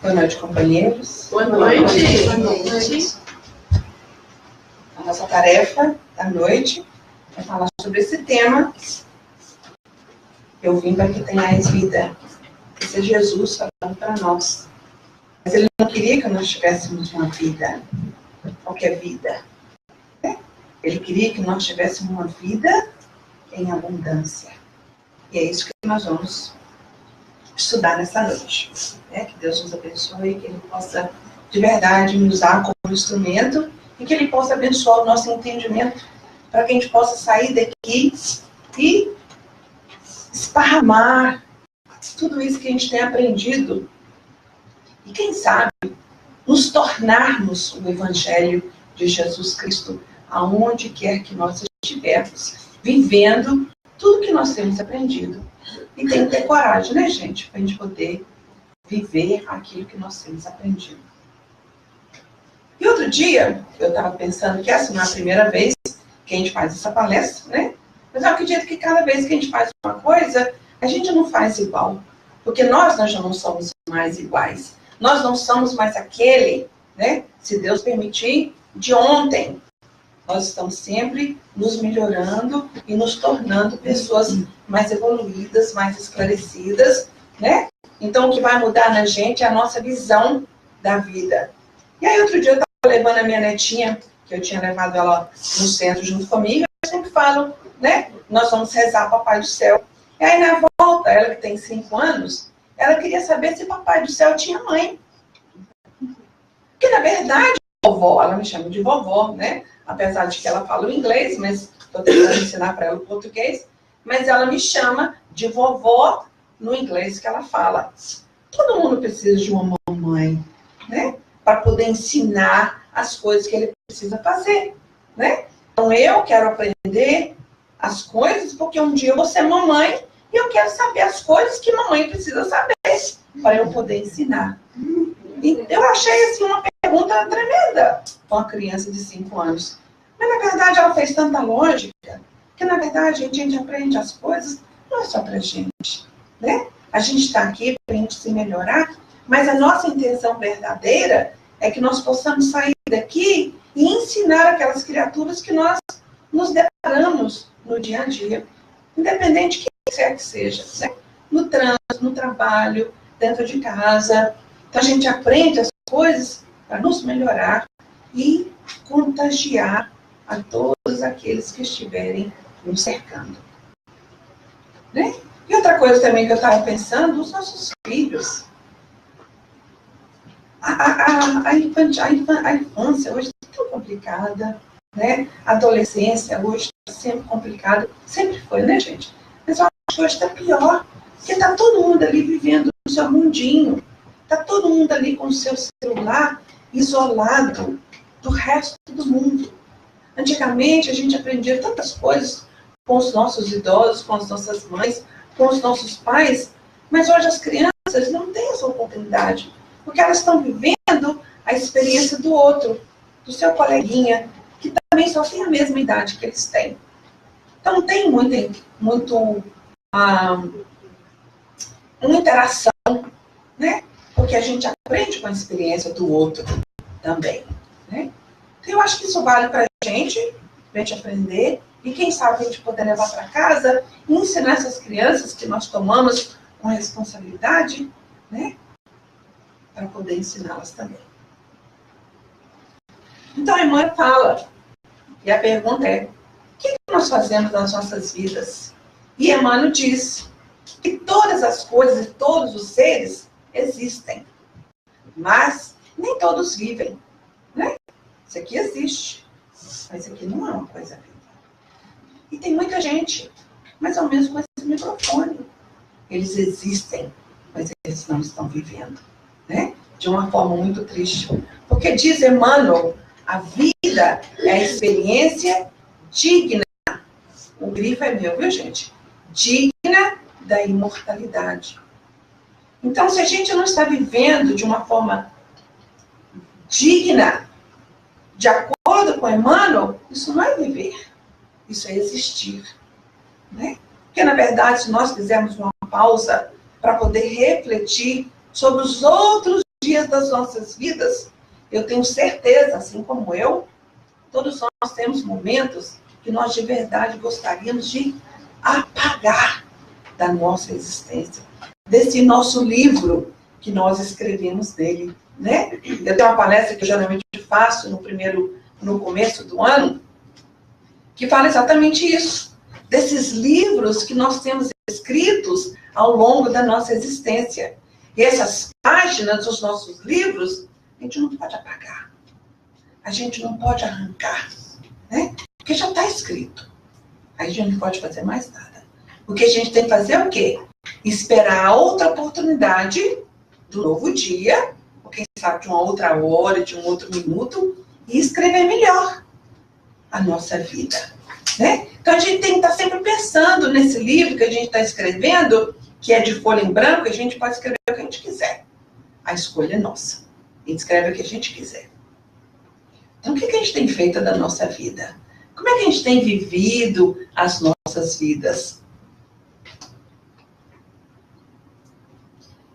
Boa noite, companheiros. Boa noite. Boa noite. A nossa tarefa da noite é falar sobre esse tema. Eu vim para que tenhais vida. Esse é Jesus falando para nós. Mas ele não queria que nós tivéssemos uma vida, qualquer vida. Ele queria que nós tivéssemos uma vida em abundância. E é isso que nós vamos estudar nessa noite. Que Deus nos abençoe, que Ele possa, de verdade, nos usar como instrumento e que Ele possa abençoar o nosso entendimento para que a gente possa sair daqui e esparramar tudo isso que a gente tem aprendido. E quem sabe, nos tornarmos o Evangelho de Jesus Cristo aonde quer que nós estivermos, vivendo tudo que nós temos aprendido. E tem que ter coragem, né, gente? Para a gente poder viver aquilo que nós temos aprendido. E outro dia, eu estava pensando que essa não é a primeira vez que a gente faz essa palestra, né? Mas eu acredito que cada vez que a gente faz uma coisa, a gente não faz igual. Porque nós já não somos mais iguais. Nós não somos mais aquele, né? Se Deus permitir, de ontem. Nós estamos sempre nos melhorando e nos tornando pessoas mais evoluídas, mais esclarecidas, né? Então, o que vai mudar na gente é a nossa visão da vida. E aí, outro dia, eu estava levando a minha netinha, que eu tinha levado ela no centro junto comigo, eu sempre falo, né? Nós vamos rezar Papai do Céu. E aí, na volta, ela que tem 5 anos, ela queria saber se Papai do Céu tinha mãe. Porque, na verdade, vovó, ela me chama de vovó, né? Apesar de que ela fala o inglês, mas estou tentando ensinar para ela o português. Mas ela me chama de vovó no inglês que ela fala. Todo mundo precisa de uma mamãe, né? Para poder ensinar as coisas que ele precisa fazer, né? Então eu quero aprender as coisas porque um dia eu vou ser mamãe e eu quero saber as coisas que mamãe precisa saber para eu poder ensinar. E eu achei assim uma pergunta tremenda para uma criança de 5 anos. Mas, na verdade, ela fez tanta lógica que, na verdade, a gente aprende as coisas não é só para a gente, né? A gente está aqui para a gente se melhorar, mas a nossa intenção verdadeira é que nós possamos sair daqui e ensinar aquelas criaturas que nós nos deparamos no dia a dia, independente de quem quer que seja, né? No trânsito, no trabalho, dentro de casa. Então, a gente aprende as coisas para nos melhorar e contagiar a todos aqueles que estiverem nos cercando. Né? E outra coisa também que eu estava pensando, os nossos filhos. A infância hoje está tão complicada, né? A adolescência hoje está sempre complicada. Sempre foi, né, gente? Mas eu acho que hoje está pior, porque está todo mundo ali vivendo no seu mundinho. Está todo mundo ali com o seu celular isolado do resto do mundo. Antigamente, a gente aprendia tantas coisas com os nossos idosos, com as nossas mães, com os nossos pais, mas hoje as crianças não têm essa oportunidade, porque elas estão vivendo a experiência do outro, do seu coleguinha, que também só tem a mesma idade que eles têm. Então, não tem uma interação, né? Porque a gente aprende com a experiência do outro também, né? Então, eu acho que isso vale para a gente aprender, e quem sabe a gente poder levar para casa e ensinar essas crianças que nós tomamos com responsabilidade, né? Para poder ensiná-las também. Então, a irmã fala, e a pergunta é, o que nós fazemos nas nossas vidas? E Emmanuel diz que todas as coisas e todos os seres existem, mas nem todos vivem, né? Isso aqui existe, mas isso aqui não é uma coisa viva. E tem muita gente, mais ou menos com esse microfone. Eles existem, mas eles não estão vivendo, né? De uma forma muito triste. Porque diz Emmanuel, a vida é a experiência digna, o grifo é meu, viu, gente? Digna da imortalidade. Então, se a gente não está vivendo de uma forma digna, de acordo com Emmanuel, isso não é viver, isso é existir, né? Porque, na verdade, se nós fizermos uma pausa para poder refletir sobre os outros dias das nossas vidas, eu tenho certeza, assim como eu, todos nós temos momentos que nós de verdade gostaríamos de apagar da nossa existência, desse nosso livro que nós escrevemos dele, né? Eu tenho uma palestra que eu geralmente faço no começo do ano, que fala exatamente isso, desses livros que nós temos escritos ao longo da nossa existência. E essas páginas dos nossos livros, a gente não pode apagar, a gente não pode arrancar, né? Porque já está escrito. Aí a gente não pode fazer mais nada. O que a gente tem que fazer é o quê? Esperar a outra oportunidade do novo dia, ou quem sabe de uma outra hora, de um outro minuto, e escrever melhor a nossa vida, né? Então a gente tem que estar sempre pensando nesse livro que a gente está escrevendo, que é de folha em branco, a gente pode escrever o que a gente quiser. A escolha é nossa. A gente escreve o que a gente quiser. Então o que a gente tem feito da nossa vida? Como é que a gente tem vivido as nossas vidas?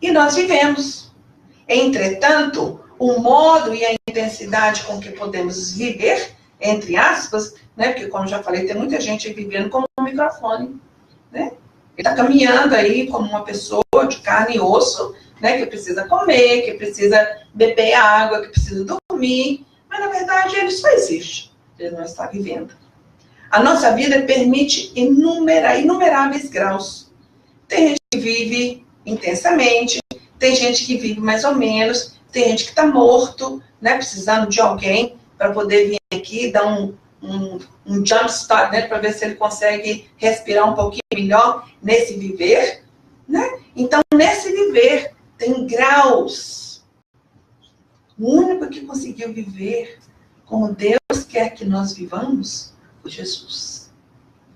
E nós vivemos. Entretanto, o modo e a intensidade com que podemos viver, entre aspas, né? Porque, como já falei, tem muita gente vivendo como um microfone, né? Ele está caminhando aí como uma pessoa de carne e osso, né? Que precisa comer, que precisa beber água, que precisa dormir, mas, na verdade, ele só existe. Ele não está vivendo. A nossa vida permite inumeráveis graus. Tem gente que vive intensamente, tem gente que vive mais ou menos, tem gente que está morto, né, precisando de alguém para poder vir aqui e dar um jump start, né, para ver se ele consegue respirar um pouquinho melhor nesse viver, né? Então, nesse viver, tem graus. O único que conseguiu viver como Deus quer que nós vivamos foi Jesus,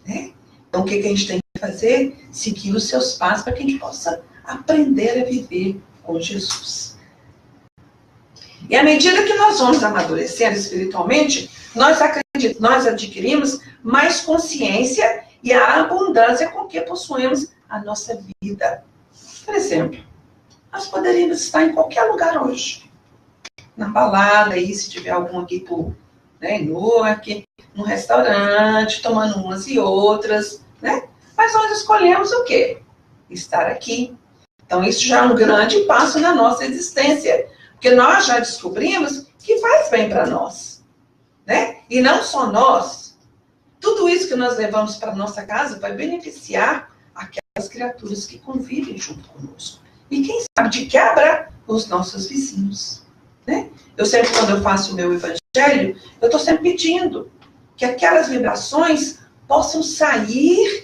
né? Então, o que a gente tem que fazer? Seguir os seus passos para que a gente possa aprender a viver com Jesus. E à medida que nós vamos amadurecendo espiritualmente, nós adquirimos mais consciência e a abundância com que possuímos a nossa vida. Por exemplo, nós poderíamos estar em qualquer lugar hoje. Na balada, aí, se tiver algum aqui por Newark, num restaurante, tomando umas e outras, né? Mas nós escolhemos o quê? Estar aqui. Então, isso já é um grande passo na nossa existência. Porque nós já descobrimos que faz bem para nós, né? E não só nós. Tudo isso que nós levamos para nossa casa vai beneficiar aquelas criaturas que convivem junto conosco. E quem sabe, de quebra, os nossos vizinhos, né? Eu sempre, quando eu faço o meu evangelho, eu estou sempre pedindo que aquelas vibrações possam sair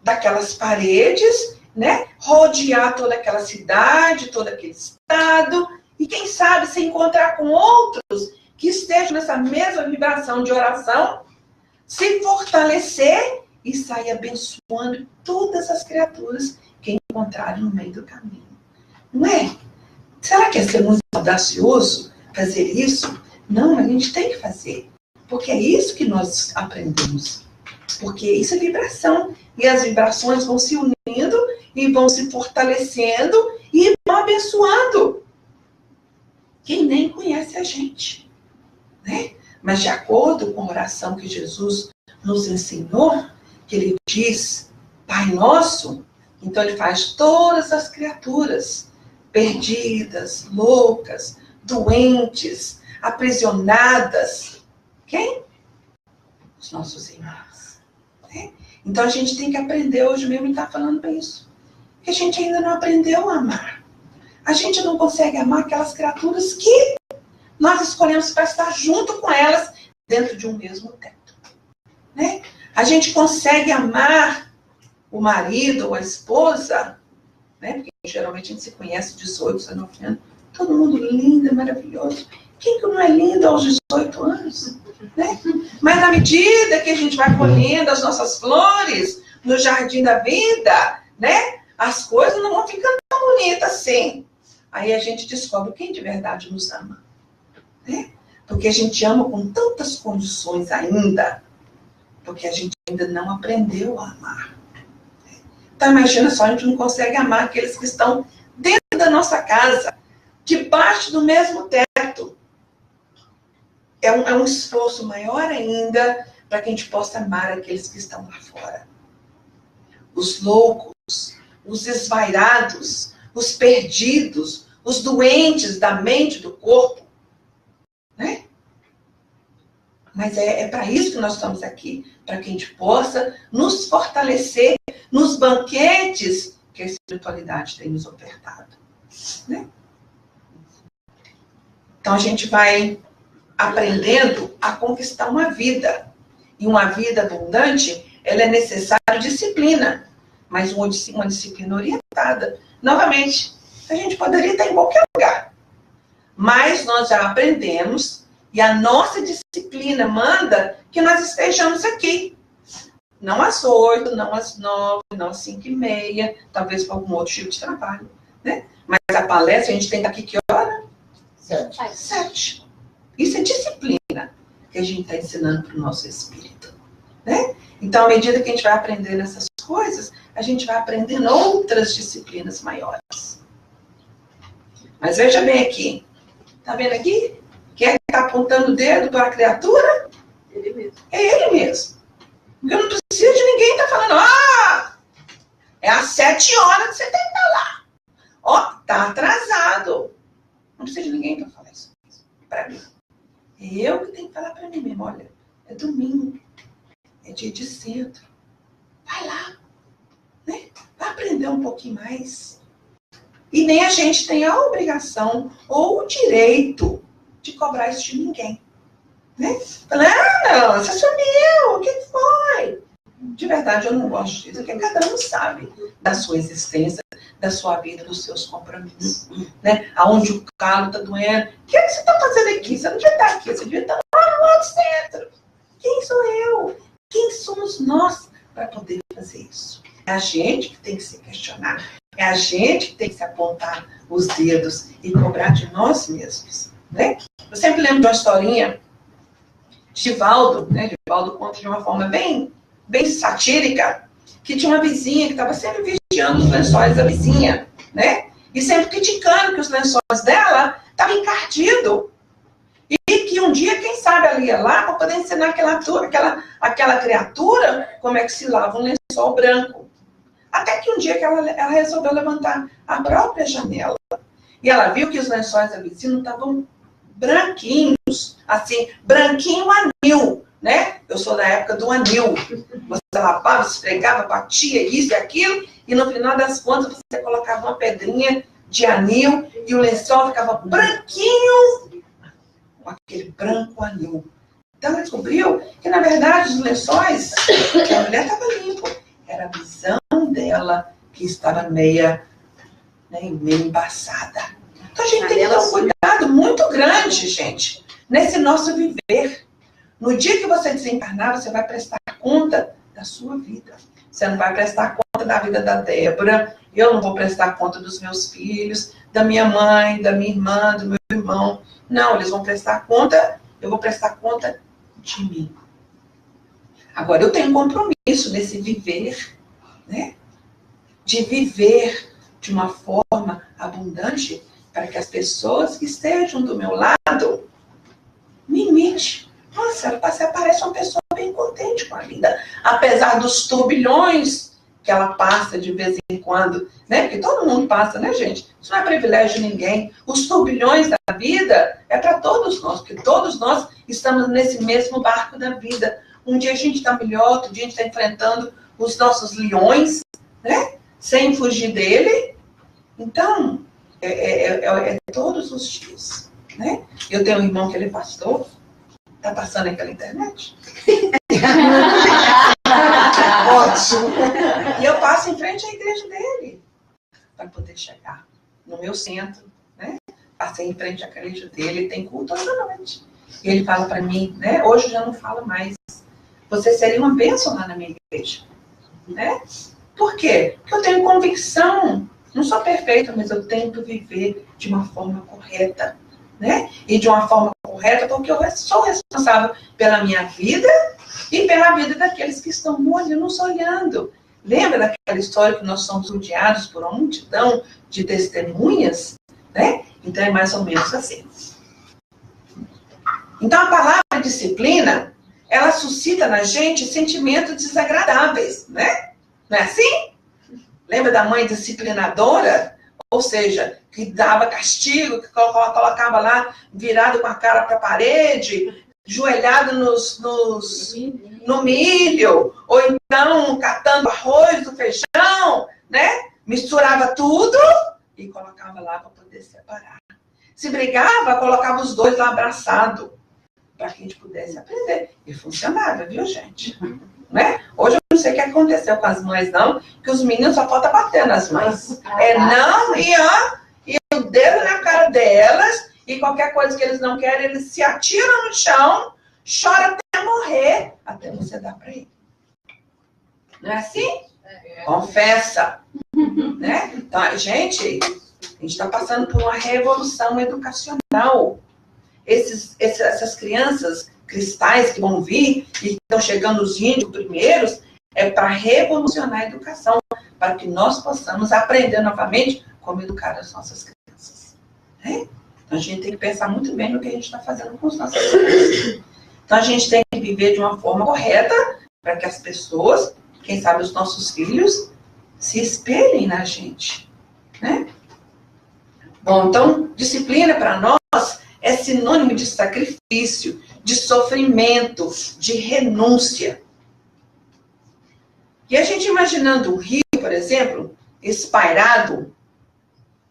daquelas paredes, né? Rodear toda aquela cidade, todo aquele estado, e quem sabe se encontrar com outros que estejam nessa mesma vibração de oração, se fortalecer e sair abençoando todas as criaturas que encontrarem no meio do caminho. Não é? Será que é ser muito audacioso fazer isso? Não, a gente tem que fazer. Porque é isso que nós aprendemos. Porque isso é vibração. E as vibrações vão se unindo e vão se fortalecendo e vão abençoando quem nem conhece a gente, né? Mas de acordo com a oração que Jesus nos ensinou, que ele diz, Pai Nosso, então ele faz todas as criaturas perdidas, loucas, doentes, aprisionadas. Quem? Os nossos irmãos, né? Então a gente tem que aprender hoje mesmo e estar falando bem isso. Porque a gente ainda não aprendeu a amar. A gente não consegue amar aquelas criaturas que nós escolhemos para estar junto com elas dentro de um mesmo teto, né? A gente consegue amar o marido ou a esposa, né? Porque geralmente a gente se conhece 18, 19 anos, todo mundo lindo, maravilhoso. Quem que não é lindo aos 18 anos? Né? Mas na medida que a gente vai colhendo as nossas flores no jardim da vida, né? As coisas não vão ficando tão bonitas assim. Aí a gente descobre quem de verdade nos ama, né? Porque a gente ama com tantas condições ainda, porque a gente ainda não aprendeu a amar. Então imagina só, a gente não consegue amar aqueles que estão dentro da nossa casa, debaixo do mesmo teto. É um esforço maior ainda para que a gente possa amar aqueles que estão lá fora. Os loucos, os esvairados, os perdidos, os doentes da mente e do corpo. Né? Mas é para isso que nós estamos aqui, para que a gente possa nos fortalecer nos banquetes que a espiritualidade tem nos ofertado. Né? Então a gente vai aprendendo a conquistar uma vida. E uma vida abundante, ela é necessária disciplina, mas uma disciplina orientada. Novamente, a gente poderia estar em qualquer lugar, mas nós já aprendemos e a nossa disciplina manda que nós estejamos aqui. Não às 8, não às 9, não às 5h30, talvez para algum outro tipo de trabalho. Né? Mas a palestra a gente tem que estar aqui que hora? 7. Isso é disciplina que a gente está ensinando para o nosso espírito. Né? Então, à medida que a gente vai aprendendo essas coisas, a gente vai aprendendo outras disciplinas maiores. Mas veja bem aqui. Está vendo aqui? Quem é que está apontando o dedo para a criatura? Ele mesmo. É ele mesmo. Porque eu não preciso de ninguém estar falando, é às 7 horas que você tem que estar lá. Tá atrasado. Não precisa de ninguém para falar isso para mim. É eu que tenho que falar para mim mesmo. Olha, é domingo. É dia de centro. Vai lá. Né? Vai aprender um pouquinho mais. E nem a gente tem a obrigação ou o direito de cobrar isso de ninguém. Né? Falando, não, você sumiu, o que foi? De verdade, eu não gosto disso, porque cada um sabe da sua existência, da sua vida, dos seus compromissos. Né? Aonde o calo está doendo. O que você está fazendo aqui? Você não devia estar aqui, você devia estar lá no outro centro. Quem sou eu? Quem somos nós para poder fazer isso? É a gente que tem que se questionar. É a gente que tem que se apontar os dedos e cobrar de nós mesmos. Né? Eu sempre lembro de uma historinha de Divaldo, né? Divaldo conta de uma forma bem satírica, que tinha uma vizinha que estava sempre vigiando os lençóis da vizinha, né? E sempre criticando que os lençóis dela estavam encardidos. E que um dia, quem sabe, ela ia lá para poder ensinar aquela criatura como é que se lava um lençol branco. Até que um dia que ela resolveu levantar a própria janela. E ela viu que os lençóis da vizinha estavam branquinhos, assim, branquinho anil, né? Eu sou da época do anil. Você lavava, esfregava, batia isso e aquilo, e no final das contas você colocava uma pedrinha de anil e o lençol ficava branquinho, com aquele branco anil. Então ela descobriu que, na verdade, os lençóis, a mulher estava limpo. Era a visão dela que estava meio embaçada. Então a gente tem que ter um cuidado muito grande, gente, nesse nosso viver. No dia que você desencarnar, você vai prestar conta da sua vida. Você não vai prestar conta da vida da Débora, eu não vou prestar conta dos meus filhos, da minha mãe, da minha irmã, do meu irmão. Não, eles vão prestar conta, eu vou prestar conta de mim. Agora, eu tenho um compromisso nesse viver, né? De viver de uma forma abundante para que as pessoas que estejam do meu lado me imitem. Nossa, você parece uma pessoa bem contente com a vida, apesar dos turbilhões que ela passa de vez em quando, né? Porque todo mundo passa, né, gente? Isso não é privilégio de ninguém. Os turbilhões da vida é para todos nós, porque todos nós estamos nesse mesmo barco da vida. Um dia a gente está melhor, outro dia a gente está enfrentando os nossos leões, né? Sem fugir dele. Então, é todos os dias, né? Eu tenho um irmão que ele é pastor. Tá passando aí pela internet? Ótimo! E eu passo em frente à igreja dele para poder chegar no meu centro, né? Passei em frente à igreja dele, tem culto hoje à noite. E ele fala para mim, né? Hoje eu já não falo mais. Você seria uma bênção lá na minha igreja, né? Por quê? Porque eu tenho convicção. Não sou perfeita, mas eu tento viver de uma forma correta, né? E de uma forma correta, porque eu sou responsável pela minha vida e pela vida daqueles que estão nos olhando. Lembra daquela história que nós somos rodeados por uma multidão de testemunhas, né? Então é mais ou menos assim. Então a palavra disciplina, ela suscita na gente sentimentos desagradáveis, né? Não é assim? Lembra da mãe disciplinadora? Ou seja, que dava castigo, que colocava lá virado com a cara para a parede, joelhado no milho, ou então catando arroz do feijão, né? Misturava tudo e colocava lá para poder separar. Se brigava, colocava os dois lá abraçados, para que a gente pudesse aprender. E funcionava, viu, gente? Né? Hoje eu não sei o que aconteceu com as mães, não, que os meninos só falta bater nas mães. Não, e o dedo na cara delas, e qualquer coisa que eles não querem, eles se atiram no chão, choram até morrer, até você dar para ele. Não é assim? Confessa. Né? Então, gente, a gente está passando por uma revolução educacional. Essas crianças cristais que vão vir e estão chegando os índios primeiros, é para revolucionar a educação, para que nós possamos aprender novamente como educar as nossas crianças. Né? Então a gente tem que pensar muito bem no que a gente está fazendo com os nossos crianças. Então a gente tem que viver de uma forma correta para que as pessoas, quem sabe os nossos filhos, se espelhem na gente. Né? Bom, então disciplina para nós é sinônimo de sacrifício, de sofrimento, de renúncia. E a gente imaginando um rio, por exemplo, espairado,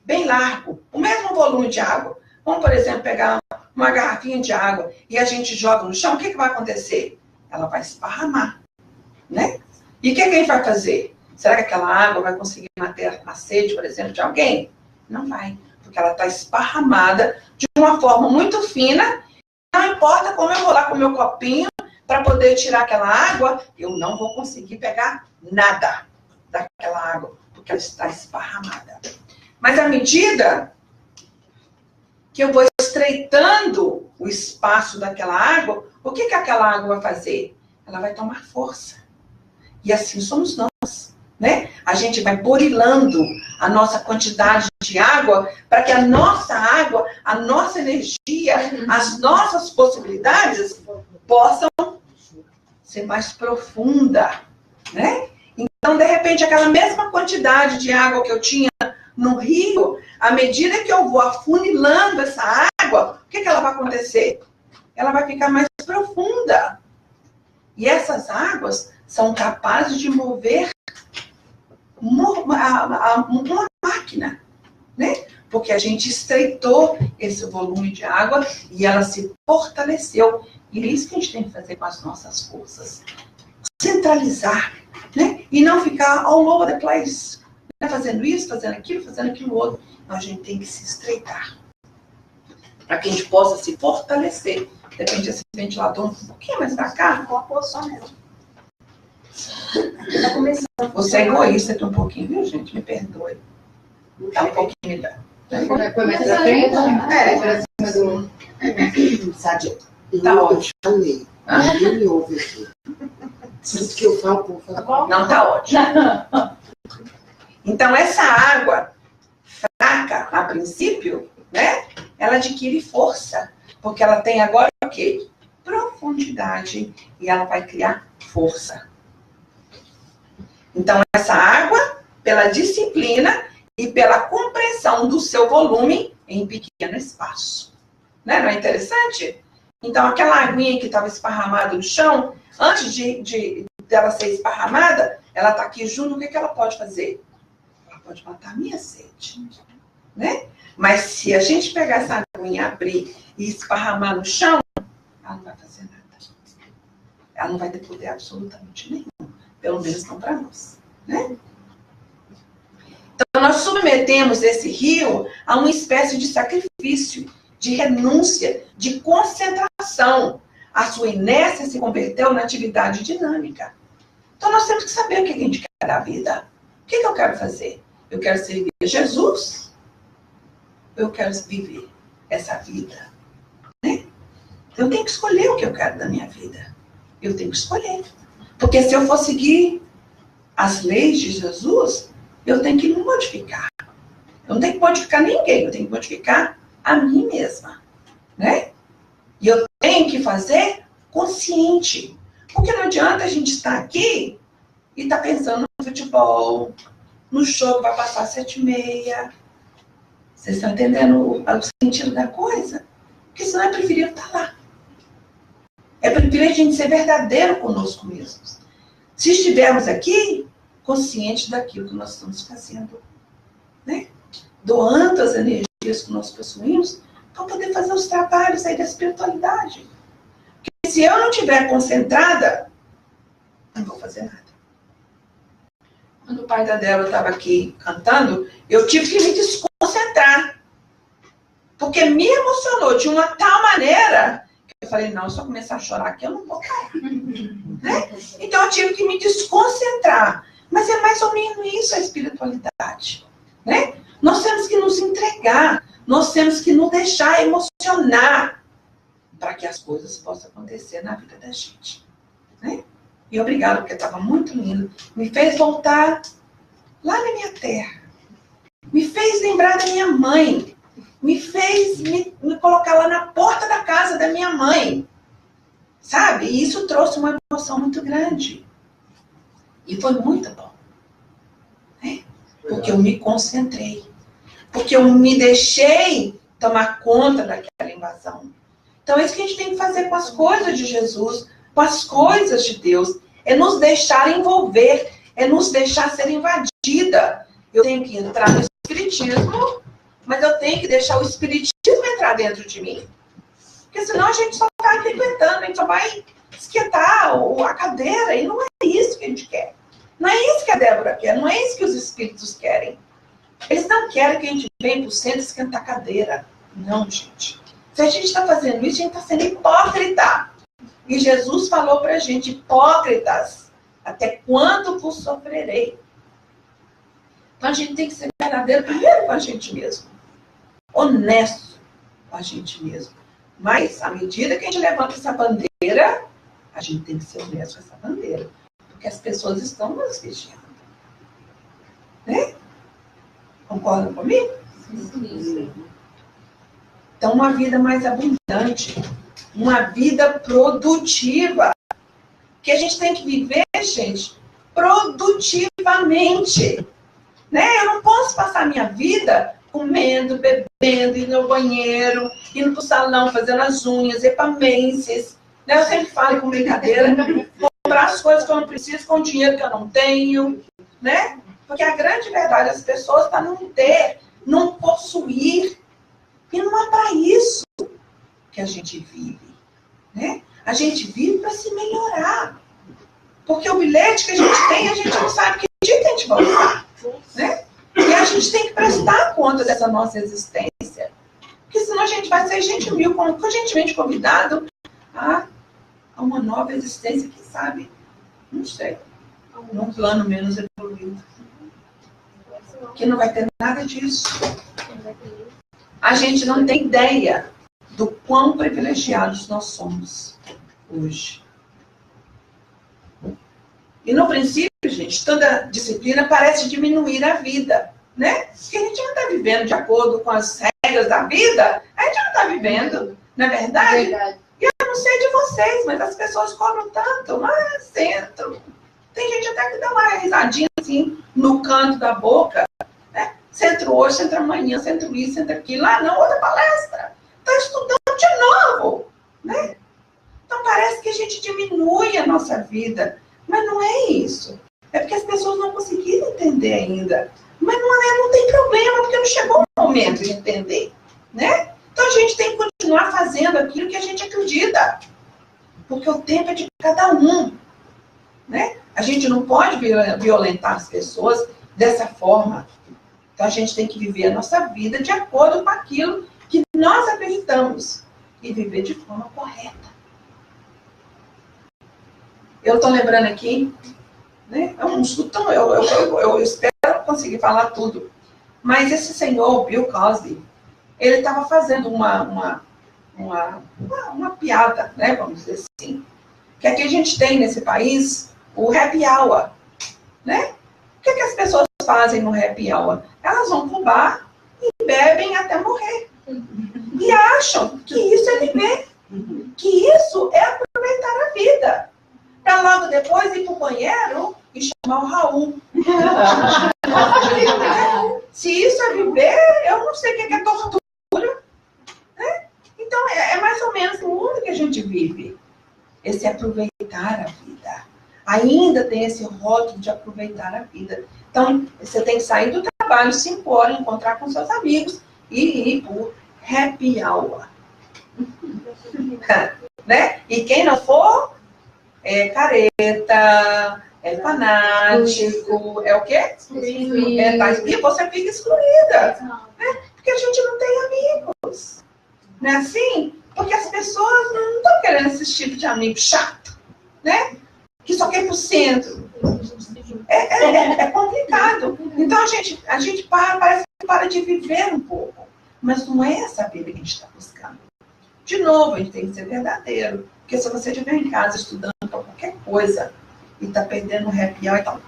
bem largo, o mesmo volume de água. Vamos, por exemplo, pegar uma garrafinha de água e a gente joga no chão, o que vai acontecer? Ela vai esparramar, né? E o que a gente vai fazer? Será que aquela água vai conseguir matar a sede, por exemplo, de alguém? Não vai, porque ela está esparramada de uma forma muito fina. Não importa como eu vou lá com o meu copinho para poder tirar aquela água, eu não vou conseguir pegar nada daquela água, porque ela está esparramada. Mas à medida que eu vou estreitando o espaço daquela água, o que aquela água vai fazer? Ela vai tomar força. E assim somos nós, né? A gente vai burilando a nossa quantidade de água para que a nossa água, a nossa energia, as nossas possibilidades possam ser mais profunda, né? Então, de repente, aquela mesma quantidade de água que eu tinha no rio, à medida que eu vou afunilando essa água, o que ela vai acontecer? Ela vai ficar mais profunda. E essas águas são capazes de mover uma máquina, né? Porque a gente estreitou esse volume de água e ela se fortaleceu. E é isso que a gente tem que fazer com as nossas forças. Centralizar, né? E não ficar all over the place. Né? Fazendo isso, fazendo aquilo outro. Então a gente tem que se estreitar. Para que a gente possa se fortalecer. Depende desse ventilador um pouquinho mais para cá. Com a posição mesmo. Tá começando. Você é egoísta aqui um pouquinho, viu, gente? Me perdoe. Tá um pouquinho melhor. Foi mais pra frente? Pra cima do... Sabe, Tá ótimo. Falei. Ninguém me ouve aqui. Tudo que eu falo, por favor. Não, tá ótimo. Então, essa água fraca, a princípio, né? Ela adquire força. Porque ela tem agora o quê? Profundidade. E ela vai criar força. Então, essa água, pela disciplina e pela compreensão do seu volume em pequeno espaço. Né? Não é interessante? Então, aquela aguinha que estava esparramada no chão, antes dela ser esparramada, ela está aqui junto, o que ela pode fazer? Ela pode matar a minha sede. Né? Mas se a gente pegar essa aguinha, abrir e esparramar no chão, ela não vai fazer nada. Ela não vai ter poder absolutamente nenhum. Pelo menos não para nós. Né? Então, nós submetemos esse rio a uma espécie de sacrifício, de renúncia, de concentração. A sua inércia se converteu na atividade dinâmica. Então, nós temos que saber o que a gente quer da vida. O que eu quero fazer? Eu quero servir a Jesus? Ou eu quero viver essa vida? Né? Eu tenho que escolher o que eu quero da minha vida. Eu tenho que escolher. Porque se eu for seguir as leis de Jesus, eu tenho que me modificar. Eu não tenho que modificar ninguém, eu tenho que modificar a mim mesma, né? E eu tenho que fazer consciente. Porque não adianta a gente estar aqui e estar pensando no futebol, no show que vai passar às 7h30. Vocês estão entendendo o sentido da coisa? Porque senão é preferível estar lá. É preferível a gente ser verdadeiro conosco mesmos. Se estivermos aqui, conscientes daquilo que nós estamos fazendo, né? Doando as energias que nós possuímos para poder fazer os trabalhos aí da espiritualidade. Porque se eu não estiver concentrada, não vou fazer nada. Quando o pai da Débora estava aqui cantando, eu tive que me desconcentrar. Porque me emocionou de uma tal maneira que eu falei, não, se eu começar a chorar aqui, eu não vou parar. Né? Então eu tive que me desconcentrar. Mas é mais ou menos isso a espiritualidade. Né? Nós temos que nos entregar, nós temos que nos deixar emocionar para que as coisas possam acontecer na vida da gente. Né? E obrigado, porque estava muito lindo. Me fez voltar lá na minha terra. Me fez lembrar da minha mãe. Me fez me colocar lá na porta da casa da minha mãe. Sabe? E isso trouxe uma emoção muito grande. E foi muito bom. Né? Porque eu me concentrei. Porque eu me deixei tomar conta daquela invasão. Então é isso que a gente tem que fazer com as coisas de Jesus, com as coisas de Deus. É nos deixar envolver, é nos deixar ser invadida. Eu tenho que entrar no espiritismo, mas eu tenho que deixar o espiritismo entrar dentro de mim. Porque senão a gente só vai frequentando, a gente só vai esquentar a cadeira, e não é isso que a gente quer. Não é isso que a Débora quer, não é isso que os espíritos querem. Eles não querem que a gente venha para o centro esquentar a cadeira. Não, gente. Se a gente está fazendo isso, a gente está sendo hipócrita. E Jesus falou para a gente, hipócritas, até quando vos sofrerei? Então a gente tem que ser verdadeiro primeiro com a gente mesmo. Honesto com a gente mesmo. Mas, à medida que a gente levanta essa bandeira, a gente tem que ser honesto com essa bandeira. Porque as pessoas estão nos vigiando. Né? Concordam comigo? Sim. Então, uma vida mais abundante. Uma vida produtiva. Que a gente tem que viver, gente, produtivamente. Né? Eu não posso passar a minha vida comendo, bebendo, indo ao banheiro, indo para o salão, fazendo as unhas, epamências. Né? Eu sempre falo com brincadeira, comprar as coisas que eu não preciso com o dinheiro que eu não tenho. Né? Porque a grande verdade das pessoas está não ter, não possuir. E não é para isso que a gente vive. Né? A gente vive para se melhorar. Porque o bilhete que a gente tem, a gente não sabe que dia que a gente vai usar. Né? E a gente tem que prestar conta dessa nossa existência. Porque senão a gente vai ser gentilmente convidado a uma nova existência, quem sabe, não sei, num plano menos evoluído. Que não vai ter nada disso. A gente não tem ideia do quão privilegiados nós somos hoje. E no princípio, gente, toda disciplina parece diminuir a vida, né? Porque a gente não está vivendo de acordo com as regras da vida, a gente não está vivendo, não é verdade? E eu não sei de vocês, mas as pessoas cobram tanto, mas centro. Tem gente até que dá uma risadinha assim no canto da boca, né? Centro hoje, centro amanhã, centro isso, centro aquilo. Ah, não, outra palestra. Está estudando de novo, né? Então parece que a gente diminui a nossa vida. Mas não é isso. É porque as pessoas não conseguiram entender ainda. Mas não tem problema, porque não chegou o momento de entender. Né? Então a gente tem que continuar fazendo aquilo que a gente acredita. Porque o tempo é de cada um. Né? A gente não pode violentar as pessoas dessa forma. Então a gente tem que viver a nossa vida de acordo com aquilo que nós acreditamos. E viver de forma correta. Eu estou lembrando aqui, né? É um estudo, eu espero conseguir falar tudo. Mas esse senhor, Bill Cosby, ele estava fazendo uma piada, né? Vamos dizer assim. Que aqui a gente tem nesse país o happy hour. Né? O que as pessoas fazem no happy hour? Elas vão pro bar e bebem até morrer. E acham que isso é viver. Que isso é aproveitar a vida. Para logo depois ir para o banheiro e chamar o Raul. Se isso é viver, eu não sei o que é tortura. Né? Então, é mais ou menos o mundo que a gente vive. Esse aproveitar a vida. Ainda tem esse rótulo de aproveitar a vida. Então, você tem que sair do trabalho 5 horas, encontrar com seus amigos e ir por happy hour. Né? E quem não for, é careta, é fanático, é o quê? E você fica excluída. Né? Porque a gente não tem amigos. Não é assim? Porque as pessoas não estão querendo esse tipo de amigo chato, né? Que só quer ir pro centro. É complicado. Então a gente parece que para de viver um pouco. Mas não é essa vida que a gente está buscando. De novo, a gente tem que ser verdadeiro. Porque se você estiver em casa estudando para qualquer coisa e está perdendo o happy hour, então,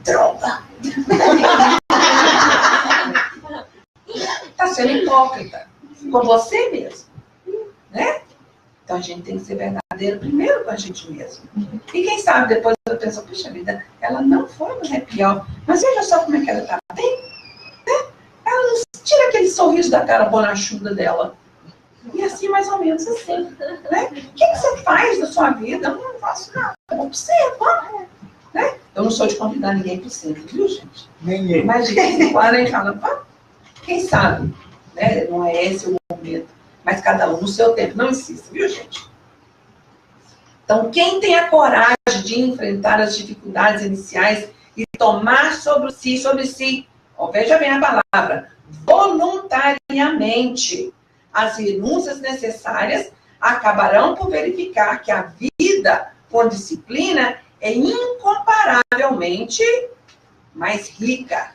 droga! Está sendo hipócrita com você mesmo. Né? Então a gente tem que ser verdadeiro primeiro com a gente mesmo. E quem sabe depois a pessoa, puxa vida, ela não foi no happy hour, mas veja só como é que ela está bem. Né? Ela não tira aquele sorriso da cara bonachuda dela. E assim, mais ou menos assim. Né? O que você faz da sua vida? Eu não faço nada. Eu vou pro centro. Né? Eu não sou de convidar ninguém pro centro, viu, gente? Nem eu. Mas de vez em quando a gente fala, quem sabe? Né? Não é esse o momento. Mas cada um no seu tempo. Não insista, viu, gente? Então, quem tem a coragem de enfrentar as dificuldades iniciais e tomar sobre si, ó, veja bem a palavra, voluntariamente, as renúncias necessárias, acabarão por verificar que a vida com disciplina é incomparavelmente mais rica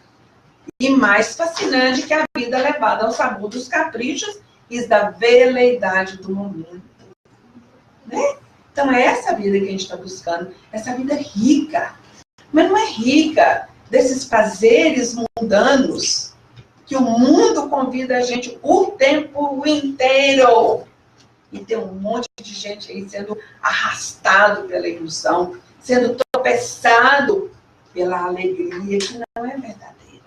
e mais fascinante que a vida levada ao sabor dos caprichos e da veleidade do momento. Né? Então é essa vida que a gente está buscando, essa vida rica. Mas não é rica desses prazeres mundanos que o mundo convida a gente o tempo inteiro. E tem um monte de gente aí sendo arrastado pela ilusão, sendo tropeçado pela alegria que não é verdadeira.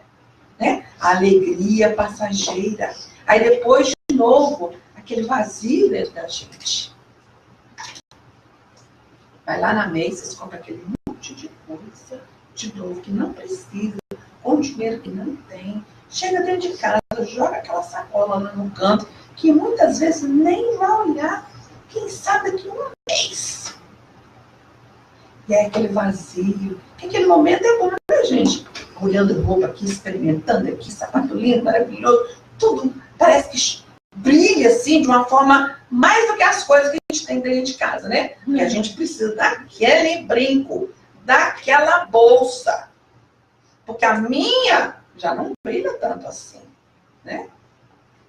Né? A alegria passageira. Aí depois, de novo, aquele vazio dentro da gente. Vai lá na Macy's, compra aquele monte de coisa, de novo, que não precisa, com dinheiro que não tem. Chega dentro de casa, joga aquela sacola lá no canto, que muitas vezes nem vai olhar, quem sabe daqui a um mês. E é aquele vazio. Aquele momento é bom, né, gente? Olhando roupa aqui, experimentando aqui, sapato lindo, maravilhoso, tudo parece que brilha assim, de uma forma mais do que as coisas que a gente tem dentro de casa, né? Porque a gente precisa daquele brinco, daquela bolsa. Porque a minha já não brilha tanto assim, né?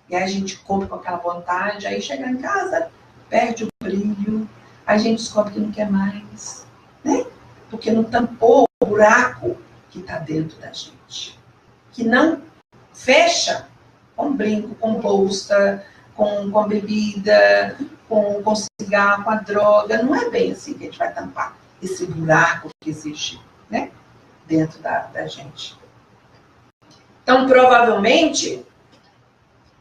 E aí a gente compra com aquela vontade, aí chegar em casa, perde o brilho, a gente descobre que não quer mais, né? Porque não tampou o buraco que está dentro da gente. Que não fecha com brinco, com bolsa, com bebida, com cigarro, com a droga. Não é bem assim que a gente vai tampar esse buraco que existe, né? Dentro da gente. Então, provavelmente,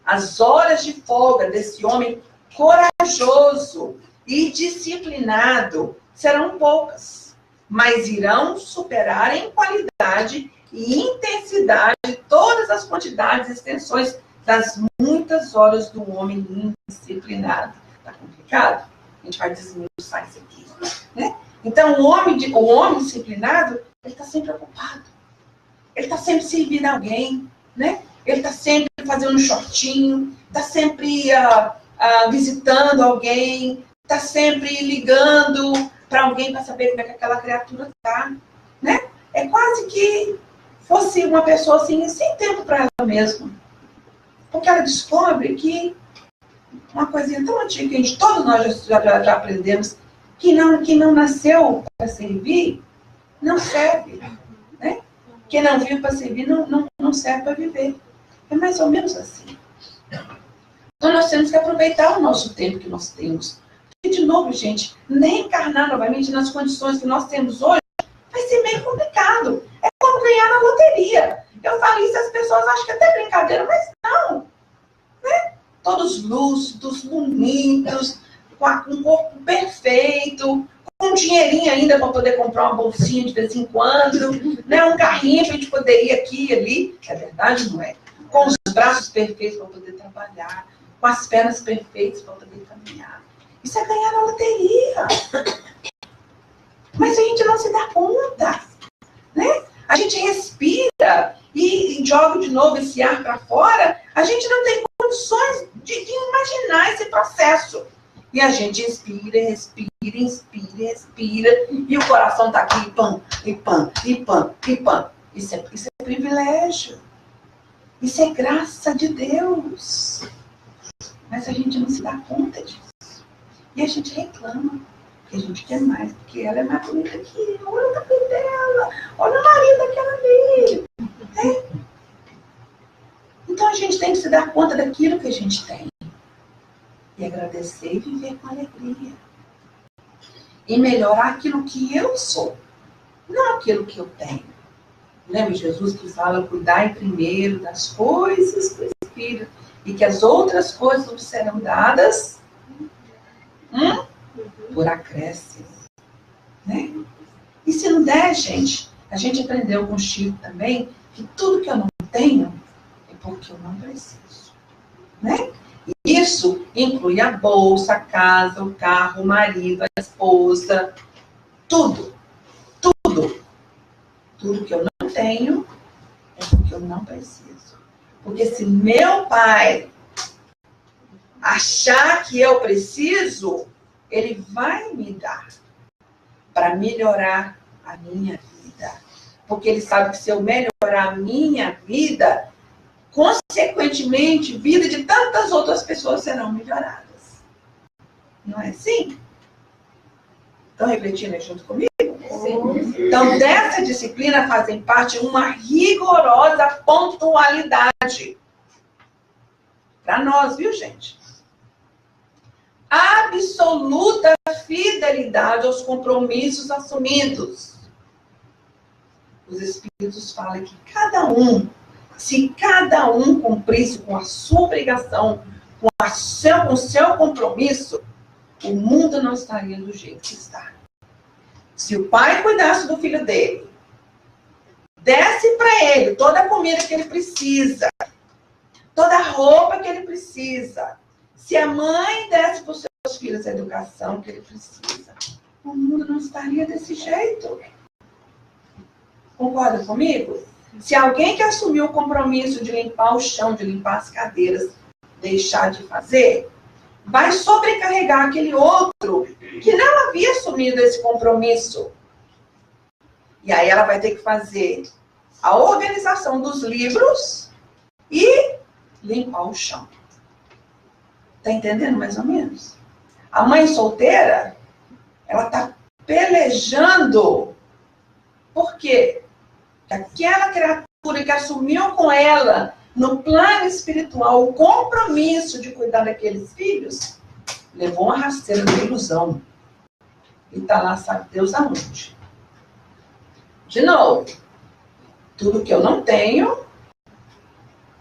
as horas de folga desse homem corajoso e disciplinado serão poucas, mas irão superar em qualidade e intensidade todas as quantidades e extensões das muitas horas do homem indisciplinado. Está complicado? A gente vai desmiuçar isso aqui. Né? Então, o homem disciplinado, ele está sempre ocupado. Ele está sempre servindo alguém, né? Ele está sempre fazendo um shortinho, está sempre visitando alguém, está sempre ligando para alguém para saber como é que aquela criatura está, né? É quase que fosse uma pessoa assim, sem tempo para ela mesma. Porque ela descobre que uma coisinha tão antiga que todos nós já aprendemos, que não nasceu para servir, não serve, né? Quem não vive para servir não serve para viver. É mais ou menos assim. Então, nós temos que aproveitar o nosso tempo que nós temos. E, de novo, gente, reencarnar novamente nas condições que nós temos hoje vai ser meio complicado. É como ganhar na loteria. Eu falo isso, as pessoas acham que é até brincadeira, mas não. Né? Todos lúcidos, bonitos, com um corpo perfeito, com um dinheirinho ainda para poder comprar uma bolsinha de vez em quando, né? Um carrinho para a gente poder ir aqui e ali. É verdade, não é? Com os braços perfeitos para poder trabalhar, com as pernas perfeitas para poder caminhar. Isso é ganhar na loteria. Mas a gente não se dá conta, né? A gente respira e joga de novo esse ar para fora. A gente não tem condições de imaginar esse processo. E a gente inspira, respira, inspira, respira. E o coração está aqui, pam, e pam, e pam, e pam. Isso é privilégio. Isso é graça de Deus. Mas a gente não se dá conta disso. E a gente reclama. Porque a gente quer mais. Porque ela é mais bonita que eu. Olha o cabelo dela. Olha o marido daquela ali. É. Então a gente tem que se dar conta daquilo que a gente tem. E agradecer e viver com alegria. E melhorar aquilo que eu sou. Não aquilo que eu tenho. Lembra Jesus que fala, cuidai primeiro das coisas do Espírito. E que as outras coisas não serão dadas por acréscimo. Né? E se não der, gente, a gente aprendeu com o Chico também, que tudo que eu não tenho é porque eu não preciso. Né? E isso inclui a bolsa, a casa, o carro, o marido, a esposa, tudo. Tudo. Tudo que eu não tenho é porque eu não preciso. Porque se meu pai achar que eu preciso, ele vai me dar para melhorar a minha vida. Porque ele sabe que se eu melhorar a minha vida, consequentemente, vida de tantas outras pessoas serão melhoradas. Não é assim? Estão refletindo junto comigo? Sim. Então, dessa disciplina fazem parte uma rigorosa pontualidade. Para nós, viu, gente? Absoluta fidelidade aos compromissos assumidos. Os Espíritos falam que se cada um cumprisse com a sua obrigação, com o seu compromisso, o mundo não estaria do jeito que está. Se o pai cuidasse do filho dele, desse para ele toda a comida que ele precisa, toda a roupa que ele precisa, se a mãe desse para os seus filhos a educação que ele precisa, o mundo não estaria desse jeito. Concorda comigo? Se alguém que assumiu o compromisso de limpar o chão, de limpar as cadeiras, deixar de fazer, vai sobrecarregar aquele outro que não havia assumido esse compromisso. E aí ela vai ter que fazer a organização dos livros e limpar o chão. Tá entendendo mais ou menos? A mãe solteira, ela tá pelejando. Por quê? Porque aquela criatura que assumiu com ela, no plano espiritual, o compromisso de cuidar daqueles filhos, levou uma rasteira de ilusão. E está lá, sabe Deus aonde. De novo, tudo que eu não tenho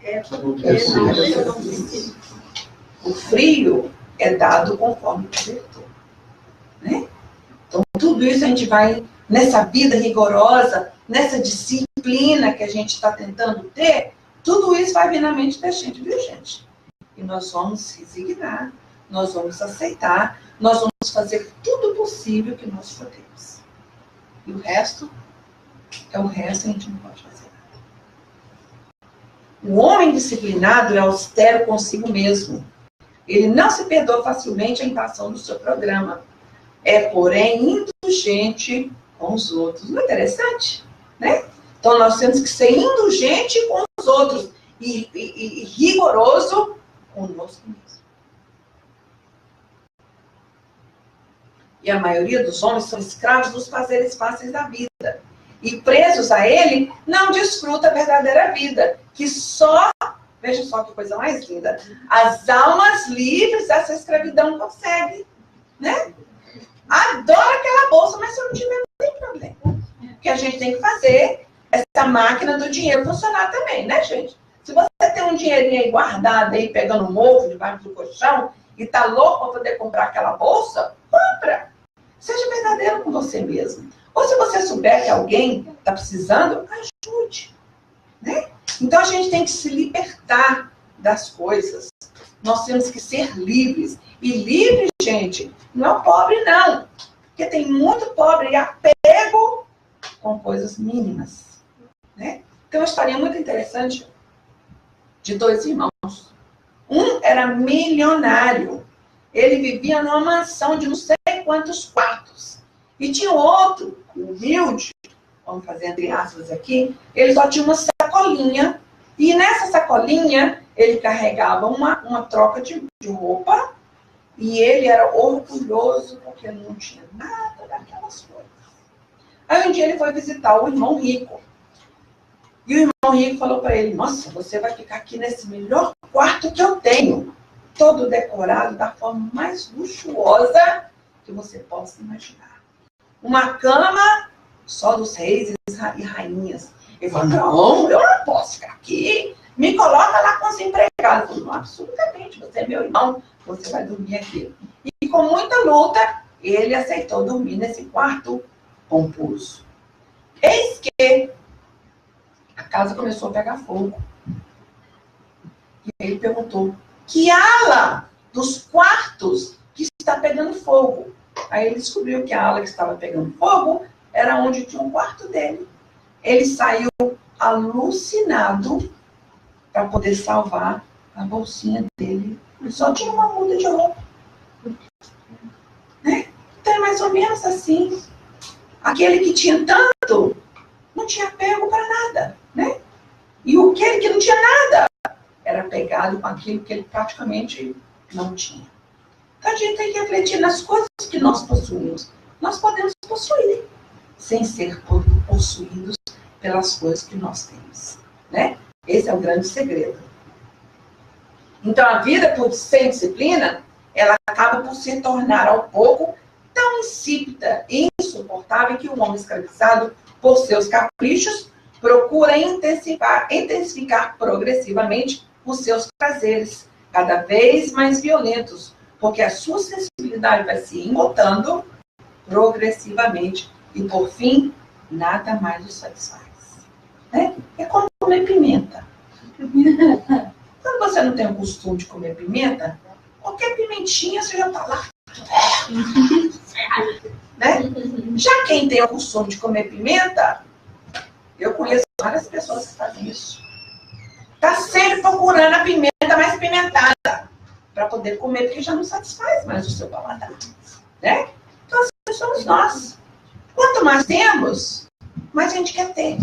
é porque eu não preciso. O frio é dado conforme o cobertor. Né? Então, tudo isso a gente vai, nessa vida rigorosa, nessa disciplina que a gente está tentando ter, tudo isso vai vir na mente da gente, viu, gente? E nós vamos resignar, nós vamos aceitar, nós vamos fazer tudo possível que nós podemos. E o resto é o resto, a gente não pode fazer nada. O homem disciplinado é austero consigo mesmo. Ele não se perdoa facilmente a invasão do seu programa. É, porém, indulgente com os outros. Não é interessante? Né? Então, nós temos que ser indulgente com os outros e rigoroso conosco mesmo. E a maioria dos homens são escravos dos fazeres fáceis da vida. E presos a ele, não desfruta a verdadeira vida, que só Veja só que coisa mais linda. As almas livres essa escravidão consegue, né? Adoro aquela bolsa, mas se eu não tiver, não tem problema. O que a gente tem que fazer é essa máquina do dinheiro funcionar também, né, gente? Se você tem um dinheirinho aí guardado aí, pegando um ovo debaixo do colchão, e tá louco para poder comprar aquela bolsa, compra. Seja verdadeiro com você mesmo. Ou se você souber que alguém está precisando, ajude, né? Então, a gente tem que se libertar das coisas. Nós temos que ser livres. E livre, gente, não é o pobre, não. Porque tem muito pobre e apego com coisas mínimas, né? Tem uma historinha muito interessante de 2 irmãos. Um era milionário. Ele vivia numa mansão de não sei quantos quartos. E tinha outro, humilde, vamos fazer entre aspas aqui, ele só tinha uma sacolinha. E nessa sacolinha, ele carregava uma troca de roupa. E ele era orgulhoso porque não tinha nada daquelas coisas. Aí um dia ele foi visitar o irmão rico. E o irmão rico falou para ele, nossa, você vai ficar aqui nesse melhor quarto que eu tenho. Todo decorado da forma mais luxuosa que você possa imaginar. Uma cama só dos reis e rainhas. Ele falou, não, eu não posso ficar aqui. Me coloca lá com os empregados. Eu falei, não, absolutamente, você é meu irmão, você vai dormir aqui. E com muita luta, ele aceitou dormir nesse quarto pomposo. Eis que a casa começou a pegar fogo. E aí ele perguntou, que ala dos quartos que está pegando fogo? Aí ele descobriu que a ala que estava pegando fogo era onde tinha um quarto dele. Ele saiu alucinado para poder salvar a bolsinha dele. Ele só tinha uma muda de roupa. Né? Então é mais ou menos assim. Aquele que tinha tanto, não tinha apego para nada. Né? E aquele que não tinha nada, era apegado com aquilo que ele praticamente não tinha. Então a gente tem que refletir nas coisas que nós possuímos. Nós podemos possuir, sem ser possuídos pelas coisas que nós temos. Né? Esse é o grande segredo. Então a vida, por sem disciplina, ela acaba por se tornar ao pouco tão insípida e insuportável que o homem escravizado por seus caprichos procura intensificar progressivamente os seus prazeres, cada vez mais violentos, porque a sua sensibilidade vai se embotando progressivamente e, por fim, nada mais o satisfaz. Né? É como comer pimenta. Quando você não tem o costume de comer pimenta, qualquer pimentinha você já está lá. Né? Já quem tem o costume de comer pimenta, eu conheço várias pessoas que fazem isso. Está sempre procurando a pimenta mais pimentada para poder comer, porque já não satisfaz mais o seu paladar. Né? Então, assim somos nós. Quanto mais temos, mais a gente quer ter.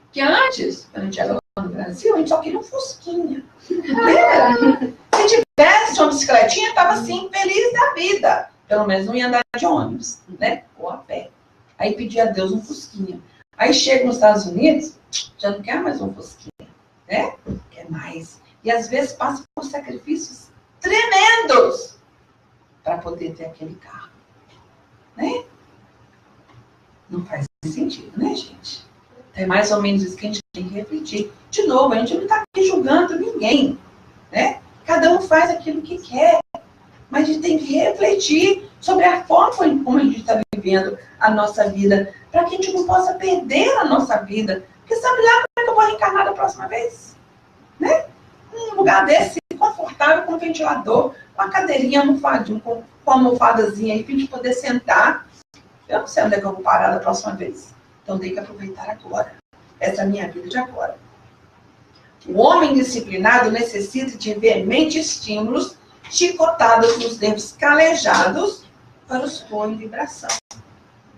Porque antes, quando a gente era lá no Brasil, a gente só queria um fusquinha. Lembra? Se tivesse uma bicicletinha, estava assim, feliz da vida. Pelo menos não ia andar de ônibus, né? Ou a pé. Aí pedia a Deus um fusquinha. Aí chega nos Estados Unidos, já não quer mais um fusquinha. Né? Quer mais. E às vezes passa por sacrifícios tremendos para poder ter aquele carro. Né? Não faz sentido, né, gente? É mais ou menos isso que a gente tem que refletir. De novo, a gente não está aqui julgando ninguém. Né? Cada um faz aquilo que quer. Mas a gente tem que refletir sobre a forma como a gente está vivendo a nossa vida, para que a gente não possa perder a nossa vida. Porque sabe lá como é que eu vou reencarnar da próxima vez? Né? Um lugar desse, confortável, com ventilador, com a cadeirinha, almofadinha, com a almofadazinha aí, para a gente poder sentar. Eu não sei onde é que eu vou parar da próxima vez. Então tem que aproveitar agora. Essa é a minha vida de agora. O homem disciplinado necessita de veementes estímulos, chicotadas nos nervos calejados, para os pôr em vibração.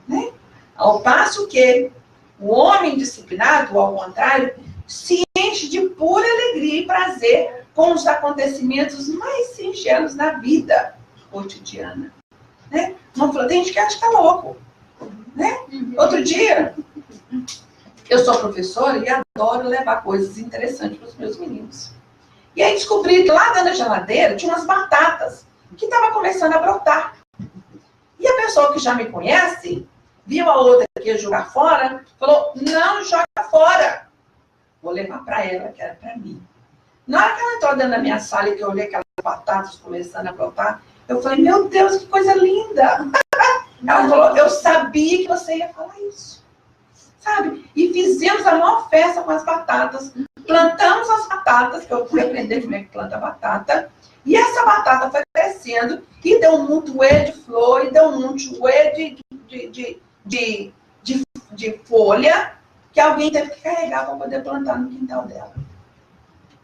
Né? Ao passo que o homem disciplinado, ao contrário, se enche de pura alegria e prazer com os acontecimentos mais singelos da vida cotidiana. Né? Não falou, tem gente que acha que tá louco. Né? Outro dia, Eu sou professora e adoro levar coisas interessantes para os meus meninos. E aí descobri que lá dentro da geladeira tinha umas batatas que estavam começando a brotar. E a pessoa que já me conhece, viu a outra que ia jogar fora, falou, não joga fora. Vou levar para ela, que era para mim. Na hora que ela entrou dentro da minha sala e que eu olhei aquelas batatas começando a brotar, eu falei, meu Deus, que coisa linda. Ela falou, eu sabia que você ia falar isso. Sabe? E fizemos a maior festa com as batatas. Plantamos as batatas, que eu fui aprender como é que planta batata. E essa batata foi crescendo e deu um montoê de flor, e deu um montoê de folha que alguém teve que carregar para poder plantar no quintal dela.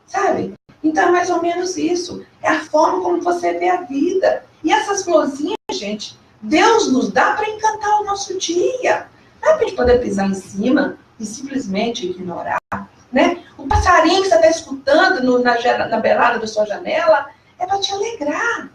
Sabe? Então é mais ou menos isso. É a forma como você vê a vida. E essas florzinhas, gente, Deus nos dá para encantar o nosso dia. Não é para a gente poder pisar em cima e simplesmente ignorar. Né? O passarinho que você está escutando na beirada da sua janela é para te alegrar.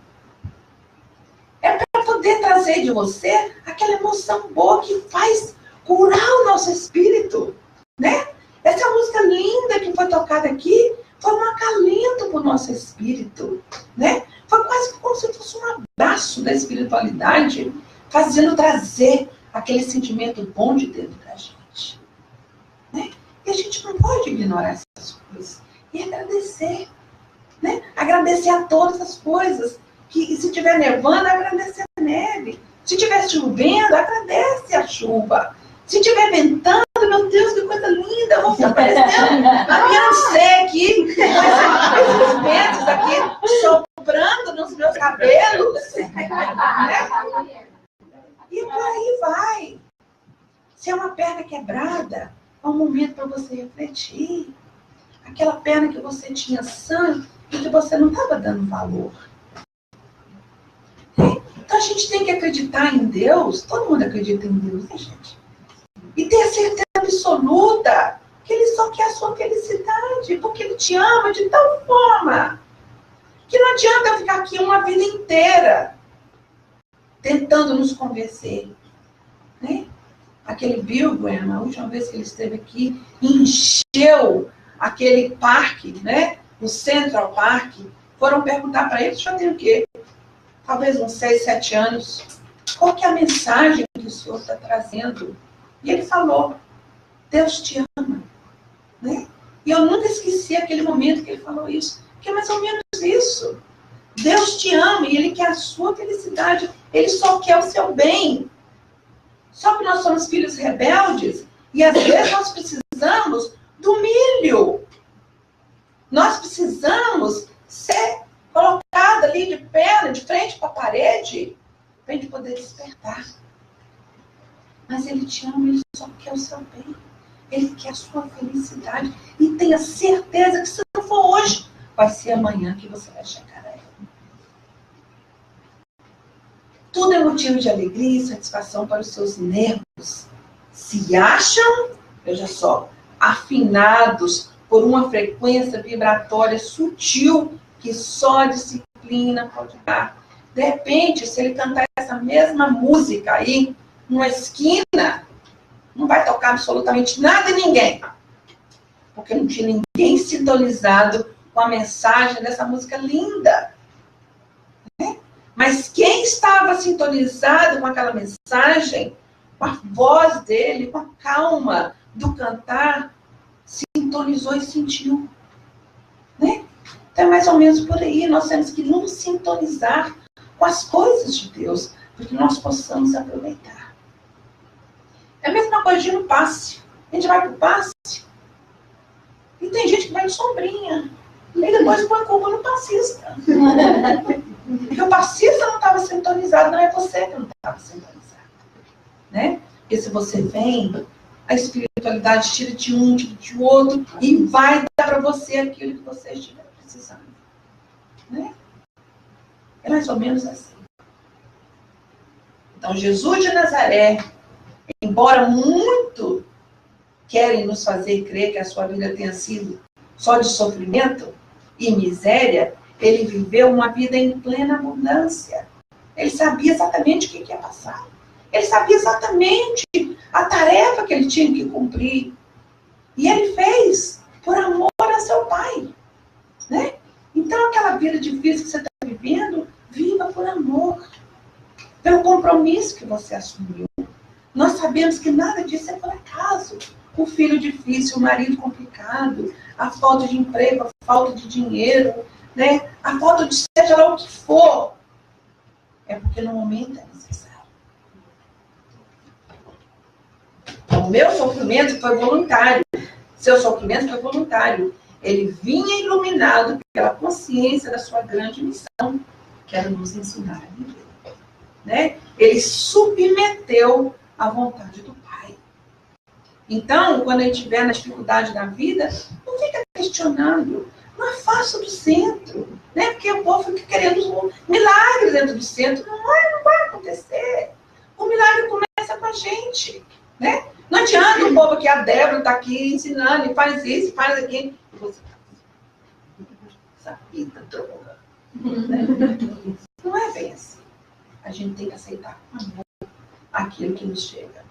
É para poder trazer de você aquela emoção boa que faz curar o nosso espírito. Né? Essa música linda que foi tocada aqui foi um acalento para o nosso espírito. Né? Foi quase como se fosse um abraço da espiritualidade, fazendo trazer aquele sentimento bom de dentro da gente. Né? E a gente não pode ignorar essas coisas. E agradecer. Né? Agradecer a todas as coisas. Que, se estiver nevando, agradece a neve. Se estiver chovendo, agradece a chuva. Se estiver ventando, meu Deus, que coisa linda. Eu vou ficar parecendo a Beyoncé aqui. Com esses ventos aqui soprando nos meus cabelos. Né? E por aí vai. Se é uma perna quebrada, é um momento para você refletir. Aquela perna que você tinha sã e que você não estava dando valor. Então a gente tem que acreditar em Deus. Todo mundo acredita em Deus, né, gente? E ter a certeza absoluta que Ele só quer a sua felicidade, porque Ele te ama de tal forma que não adianta eu ficar aqui uma vida inteira tentando nos convencer. Né? Aquele Bill Graham, a última vez que ele esteve aqui, encheu aquele parque, né? O Central Park. Foram perguntar para ele, já tem o quê? Talvez uns 6, 7 anos. Qual que é a mensagem que o Senhor está trazendo? E ele falou, Deus te ama. Né? E eu nunca esqueci aquele momento que ele falou isso. Que é mais ou menos isso. Deus te ama e Ele quer a sua felicidade. Ele só quer o seu bem. Só que nós somos filhos rebeldes e às vezes nós precisamos do milho. Nós precisamos ser colocados ali de perna, de frente para a parede, para a gente poder despertar. Mas Ele te ama, Ele só quer o seu bem. Ele quer a sua felicidade. E tenha certeza que se não for hoje, vai ser amanhã que você vai chegar a Ele. Tudo é motivo de alegria e satisfação para os seus nervos. Se acham, veja só, afinados por uma frequência vibratória sutil que só a disciplina pode dar. De repente, se ele cantar essa mesma música aí, numa esquina, não vai tocar absolutamente nada em ninguém. Porque não tinha ninguém sintonizado com a mensagem dessa música linda. Mas quem estava sintonizado com aquela mensagem, com a voz dele, com a calma do cantar, sintonizou e sentiu. Né? Então é mais ou menos por aí. Nós temos que nos sintonizar com as coisas de Deus, para que nós possamos aproveitar. É a mesma coisa de ir no passe. A gente vai para o passe e tem gente que vai de sombrinha. E depois põe culpa no passista. Porque o passista não estava sintonizado, não é você que não estava sintonizado. Né? Porque se você vem, a espiritualidade tira de um, tira de outro, e vai dar para você aquilo que você estiver precisando. Né? É mais ou menos assim. Então, Jesus de Nazaré, embora muito querem nos fazer crer que a sua vida tenha sido só de sofrimento e miséria, ele viveu uma vida em plena abundância. Ele sabia exatamente o que ia passar. Ele sabia exatamente a tarefa que ele tinha que cumprir. E ele fez por amor a seu pai, né? Então, aquela vida difícil que você está vivendo, viva por amor. Pelo compromisso que você assumiu. Nós sabemos que nada disso é por acaso. O filho difícil, o marido complicado, a falta de emprego, a falta de dinheiro, né? A falta de seja lá o que for. É porque no momento é necessário. O meu sofrimento foi voluntário. Seu sofrimento foi voluntário. Ele vinha iluminado pela consciência da sua grande missão, que era nos ensinar a viver. Né? Ele submeteu à vontade do Pai. Então, quando a gente estiver na dificuldade da vida, não fica questionando. Não afasta do centro. Né? Porque o povo fica querendo um milagre dentro do centro. Não vai acontecer. O milagre começa com a gente. Né? Não adianta o povo que a Débora está aqui ensinando, e faz isso, faz aquilo. E você essa vida droga. Né? Não é bem assim. A gente tem que aceitar com amor aquilo que nos chega.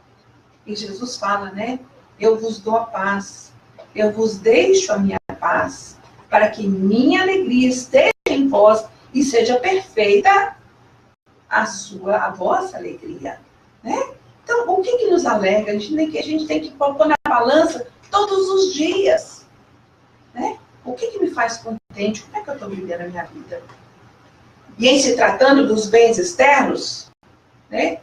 E Jesus fala, né? Eu vos dou a paz. Eu vos deixo a minha paz, para que minha alegria esteja em vós e seja perfeita a vossa alegria. Né? Então, o que nos alegra? A gente tem que pôr na balança todos os dias. Né? O que me faz contente? Como é que eu estou vivendo a minha vida? E em se tratando dos bens externos, né?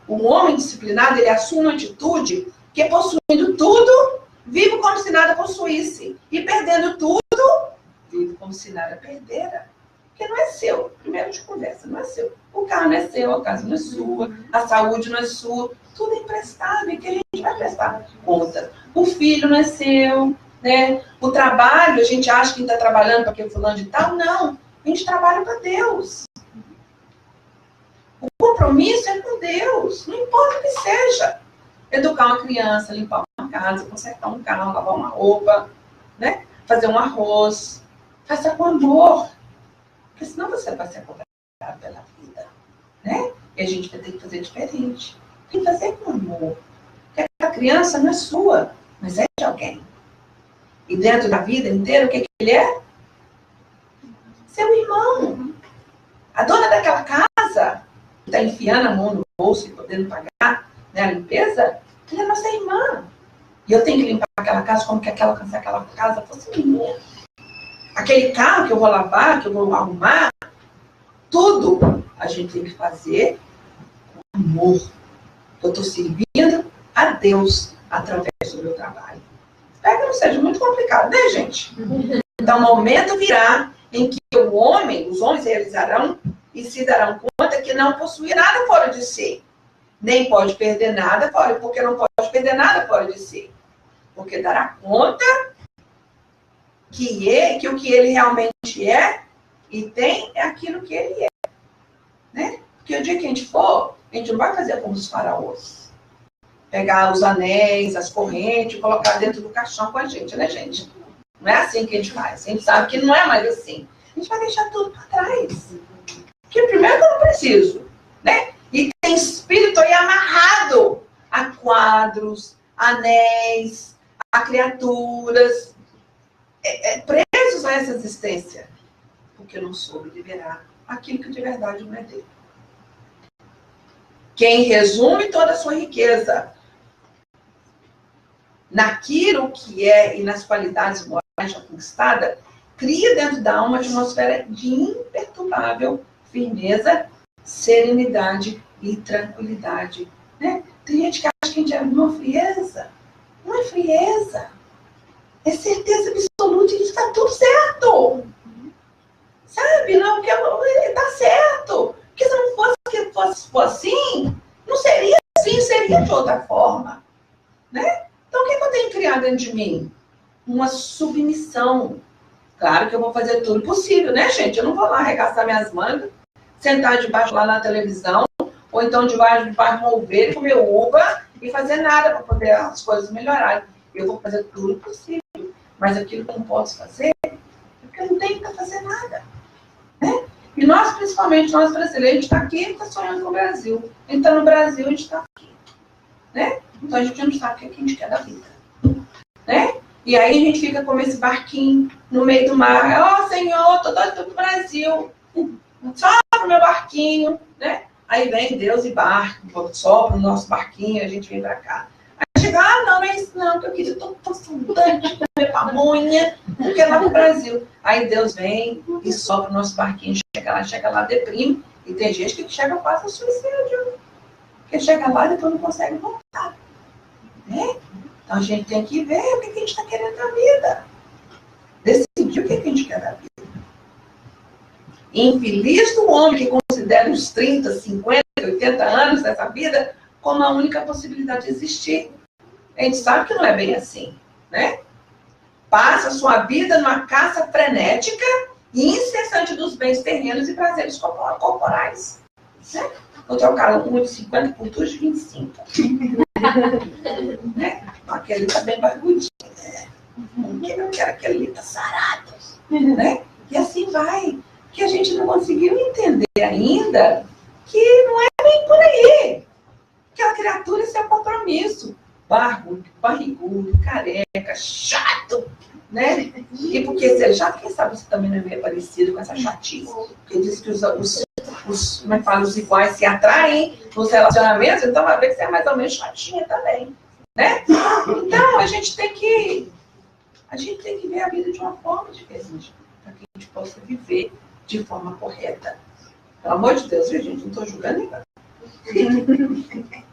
Um homem disciplinado, ele assume uma atitude que, possuindo tudo, vive como se nada possuísse. E perdendo tudo, vive como se nada perdera. Porque não é seu. Primeiro de conversa, não é seu. O carro não é seu, a casa não é sua, a saúde não é sua. Tudo é emprestado e que a gente vai prestar conta. O filho não é seu, né? O trabalho, a gente acha que está trabalhando para aquele fulano de tal. Não. A gente trabalha para Deus. O compromisso é com Deus. Não importa o que seja. Educar uma criança, limpar uma casa, consertar um carro, lavar uma roupa, né? Fazer um arroz. Faça com amor. Porque senão você vai ser contratado pela vida. Né? E a gente vai ter que fazer diferente. Tem que fazer com amor. Porque aquela criança não é sua, mas é de alguém. E dentro da vida inteira, o que ele é? Seu irmão. A dona daquela casa, que está enfiando a mão no bolso e podendo pagar, né, a limpeza, ela é nossa irmã. E eu tenho que limpar aquela casa como que aquela casa fosse minha. Aquele carro que eu vou lavar, que eu vou arrumar, tudo a gente tem que fazer com amor. Eu estou servindo a Deus através do meu trabalho. Espero que não seja muito complicado, né, gente? Então, o momento virá em que os homens realizarão e se darão conta que não possui nada fora de si. Nem pode perder nada fora, porque não pode perder nada fora de si. Porque dará conta que o que ele realmente é e tem é aquilo que ele é. Né? Porque o dia que a gente for, a gente não vai fazer como os faraós. Pegar os anéis, as correntes e colocar dentro do caixão com a gente, né, gente? Não é assim que a gente faz. A gente sabe que não é mais assim. A gente vai deixar tudo para trás. Porque primeiro que eu não preciso, né? E tem espírito aí amarrado a quadros, anéis, a criaturas, presos a essa existência. Porque eu não soube liberar aquilo que de verdade não é dele. Quem resume toda a sua riqueza naquilo que é e nas qualidades morais já conquistadas, cria dentro da alma uma atmosfera de imperturbável firmeza, serenidade e tranquilidade. Né? Tem gente que acha que a gente é uma frieza. Não é frieza. É certeza absoluta que está tudo certo. Sabe? Não, porque está certo. Porque se não fosse assim, não seria assim, seria de outra forma. Né? Então, o que eu tenho criado dentro de mim? Uma submissão. Claro que eu vou fazer tudo possível, né, gente? Eu não vou lá arregaçar minhas mangas, sentar debaixo lá na televisão, ou então debaixo de uma ovelha, comer uva e fazer nada para poder as coisas melhorarem. Eu vou fazer tudo possível. Mas aquilo que eu não posso fazer, é porque eu não tenho que fazer nada. Né? E nós, principalmente, nós brasileiros, a gente está aqui e está sonhando com o Brasil. Então, no Brasil, a gente está aqui. Né? Então, a gente não sabe o que a gente quer da vida. né? E aí a gente fica como esse barquinho no meio do mar. Ó, Senhor, tô doido pro Brasil. Sopra o meu barquinho, né? Aí vem Deus e barco, sopra o nosso barquinho, a gente vem pra cá. Aí chega, não é isso não, que eu queria, tô saudade de comer pamonha, porque é lá pro Brasil. Aí Deus vem e sopra o nosso barquinho, chega lá, deprime. E tem gente que chega quase ao suicídio. Porque chega lá e depois não consegue voltar. Né? Então a gente tem que ver o que a gente está querendo da vida. Decidir o que a gente quer da vida. Infeliz do homem que considera os 30, 50, 80 anos dessa vida como a única possibilidade de existir. A gente sabe que não é bem assim, né? Passa a sua vida numa caça frenética e incessante dos bens terrenos e prazeres corporais. Né? Então, o cara com 1,50 por 2,25. Né? Aquele tá bem barbudinho. Né? Eu quero aquele ali tá sarado. Né? E assim vai. Que a gente não conseguiu entender ainda que não é bem por aí. Aquela criatura, esse é o compromisso. Barrigudo, careca, chato. Né? E porque se é chato, quem sabe você também não é meio parecido com essa chatice. Porque diz que como é que fala, os iguais se atraem nos relacionamentos, então vai ver que você é mais ou menos chatinha também. Né? Então, a gente tem que ver a vida de uma forma diferente, para que a gente possa viver de forma correta. Pelo amor de Deus, viu, gente? Não estou julgando ninguém.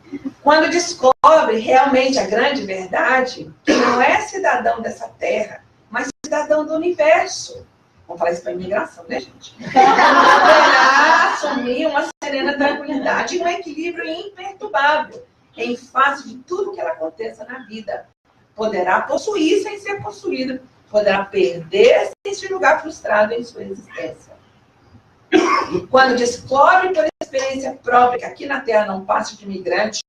Quando descobre realmente a grande verdade, que não é cidadão dessa terra, mas cidadão do universo. Vamos falar isso para a imigração, né, gente? Poderá assumir uma serena tranquilidade e um equilíbrio imperturbável em face de tudo que ela aconteça na vida. Poderá possuir sem ser possuído. Poderá perder sem se julgar frustrado em sua existência. Quando descobre por experiência própria que aqui na Terra não passa de imigrante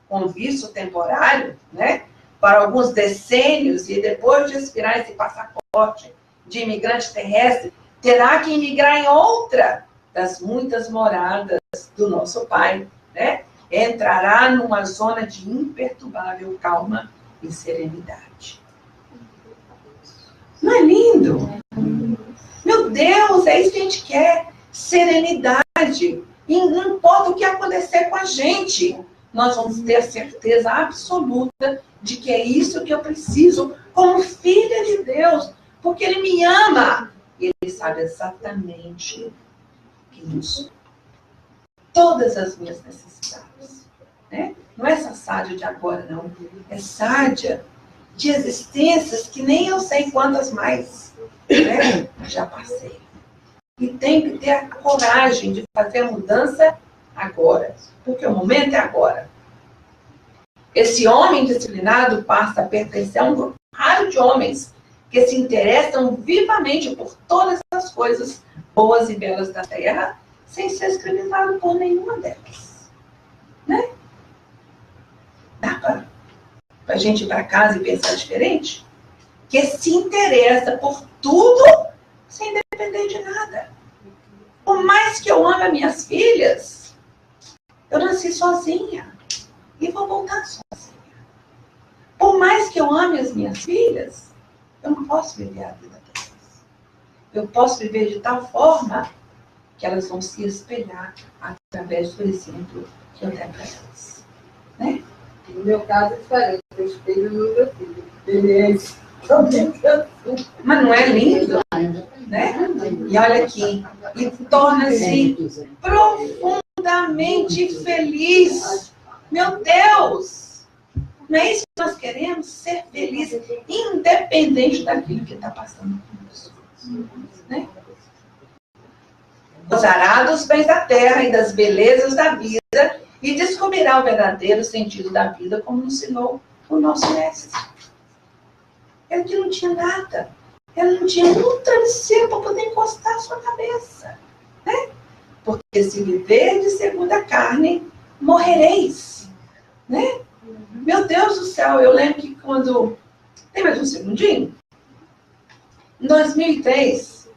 com visto temporário, né, para alguns decênios, e depois de expirar esse passaporte de imigrante terrestre, terá que imigrar em outra das muitas moradas do nosso Pai, né? Entrará numa zona de imperturbável calma e serenidade. Não é lindo? Meu Deus, é isso que a gente quer. Serenidade. E não importa o que acontecer com a gente, nós vamos ter a certeza absoluta de que é isso que eu preciso como filha de Deus, porque Ele me ama. E Ele sabe exatamente isso. Todas as minhas necessidades. Né? Não é essa sádia de agora, não. É sádia de existências que nem eu sei quantas mais, né, já passei. E tem que ter a coragem de fazer a mudança agora. Porque o momento é agora. Esse homem disciplinado passa a pertencer a um grupo raro de homens que se interessam vivamente por todas as coisas boas e belas da terra, sem ser escravizado por nenhuma delas. Né? Dá para a gente ir para casa e pensar diferente? Que se interessa por tudo sem depender de nada. Por mais que eu ame as minhas filhas, eu nasci sozinha e vou voltar sozinha. Por mais que eu ame as minhas filhas, eu não posso viver a vida delas. Eu posso viver de tal forma que elas vão se espelhar através do exemplo que eu der para elas. Né? No meu caso é diferente, eu espelho no meu filho. Ele é Mas não é lindo? Né? E olha aqui, e torna-se profundamente feliz. Meu Deus! Não é isso que nós queremos? Ser feliz, independente daquilo que está passando conosco. Né? Gozará dos bens da terra e das belezas da vida e descobrirá o verdadeiro sentido da vida, como ensinou o nosso mestre. Ele que não tinha nada. Ele não tinha um travesseiro para poder encostar a sua cabeça. Né? Porque se viver de segundo a carne, morrereis. Né? Meu Deus do céu, eu lembro que quando... Tem mais um segundinho? Em 2003,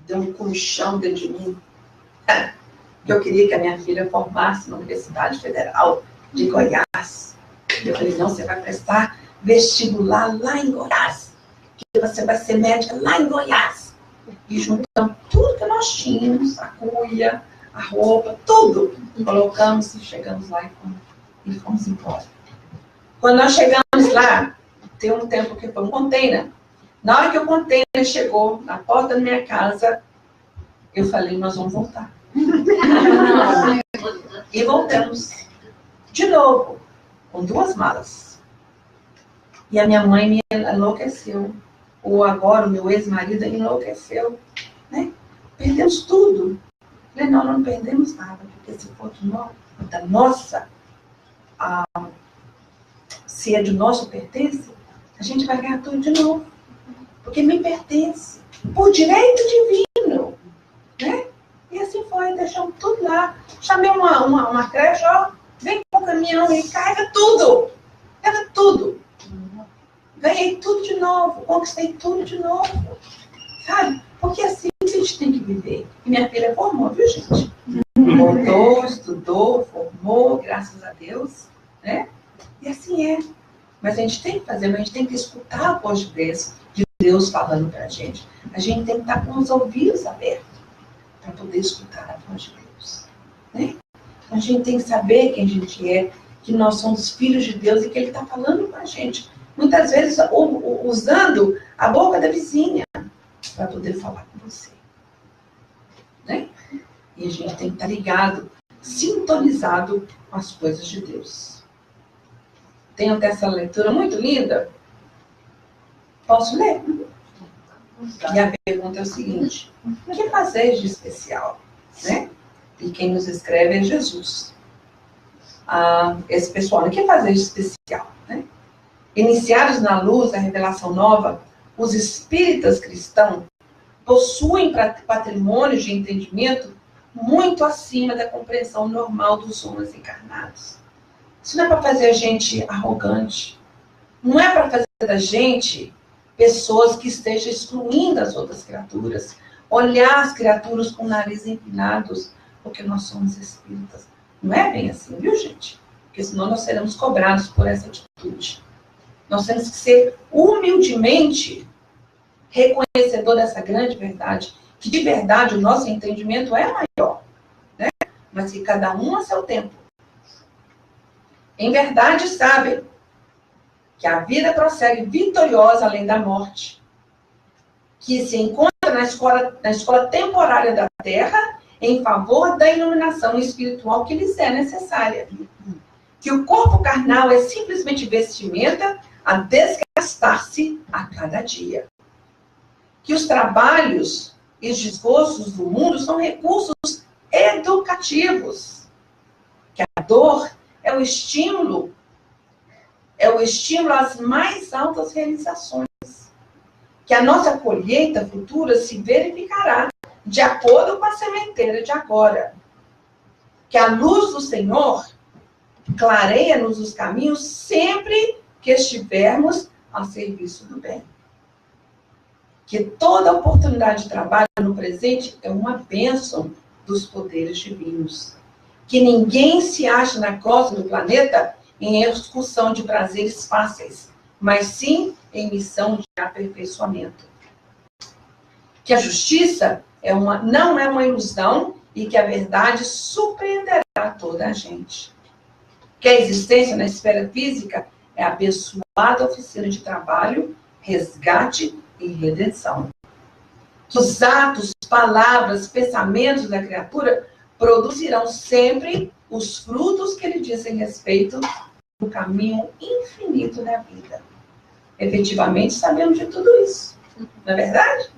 deu um comichão dentro de mim. Que eu queria que a minha filha formasse na Universidade Federal de Goiás. Eu falei, não, você vai prestar vestibular lá em Goiás, que você vai ser médica lá em Goiás. E juntamos tudo que nós tínhamos, a cuia, a roupa, tudo. Colocamos e chegamos lá e fomos embora. Quando nós chegamos lá, tem um tempo que foi um container. Na hora que o container chegou na porta da minha casa, eu falei, nós vamos voltar. E voltamos. De novo, com 2 malas. E a minha mãe me enlouqueceu. Ou agora o meu ex-marido enlouqueceu. Né? Perdemos tudo. Falei, não perdemos nada. Porque se for da nossa, se é de nosso pertence, a gente vai ganhar tudo de novo. Porque me pertence. Por direito divino. Né? E assim foi, deixamos tudo lá. Chamei uma creche, ó, vem com o caminhão e carrega tudo. Carrega tudo. Ganhei tudo de novo, conquistei tudo de novo. Sabe? Porque assim a gente tem que viver. E minha filha formou, viu, gente? Voltou, estudou, formou, graças a Deus. Né? E assim é. Mas a gente tem que fazer, mas a gente tem que escutar a voz de Deus falando pra gente. A gente tem que estar com os ouvidos abertos para poder escutar a voz de Deus. Né? A gente tem que saber quem a gente é, que nós somos filhos de Deus e que Ele está falando com a gente. Muitas vezes usando a boca da vizinha para poder falar com você. Né? E a gente tem que estar ligado, sintonizado com as coisas de Deus. Tem até essa leitura muito linda. Posso ler? E a pergunta é o seguinte: o que fazeis de especial? Né? E quem nos escreve é Jesus. Esse pessoal, o que fazeis de especial? Né? Iniciados na luz da revelação nova, os espíritas cristãos possuem patrimônios de entendimento muito acima da compreensão normal dos homens encarnados. Isso não é para fazer a gente arrogante. Não é para fazer da gente pessoas que estejam excluindo as outras criaturas. Olhar as criaturas com o nariz empinados, porque nós somos espíritas. Não é bem assim, viu, gente? Porque senão nós seremos cobrados por essa atitude. Nós temos que ser humildemente reconhecedor dessa grande verdade, que de verdade o nosso entendimento é maior, né? Mas que cada um a seu tempo. Em verdade, sabem que a vida prossegue vitoriosa além da morte, que se encontra na escola temporária da Terra em favor da iluminação espiritual que lhes é necessária. Que o corpo carnal é simplesmente vestimenta a desgastar-se a cada dia. Que os trabalhos e os desgostos do mundo são recursos educativos. Que a dor é o estímulo às mais altas realizações. Que a nossa colheita futura se verificará de acordo com a sementeira de agora. Que a luz do Senhor clareia-nos os caminhos sempre que estivermos a serviço do bem. Que toda oportunidade de trabalho no presente é uma bênção dos poderes divinos. Que ninguém se ache na costa do planeta em execução de prazeres fáceis, mas sim em missão de aperfeiçoamento. Que a justiça não é uma ilusão e que a verdade surpreenderá toda a gente. Que a existência na esfera física é a abençoada oficina de trabalho, resgate e redenção. Que os atos, palavras, pensamentos da criatura produzirão sempre os frutos que lhe dizem respeito no caminho infinito da vida. Efetivamente, sabemos de tudo isso. Não é verdade?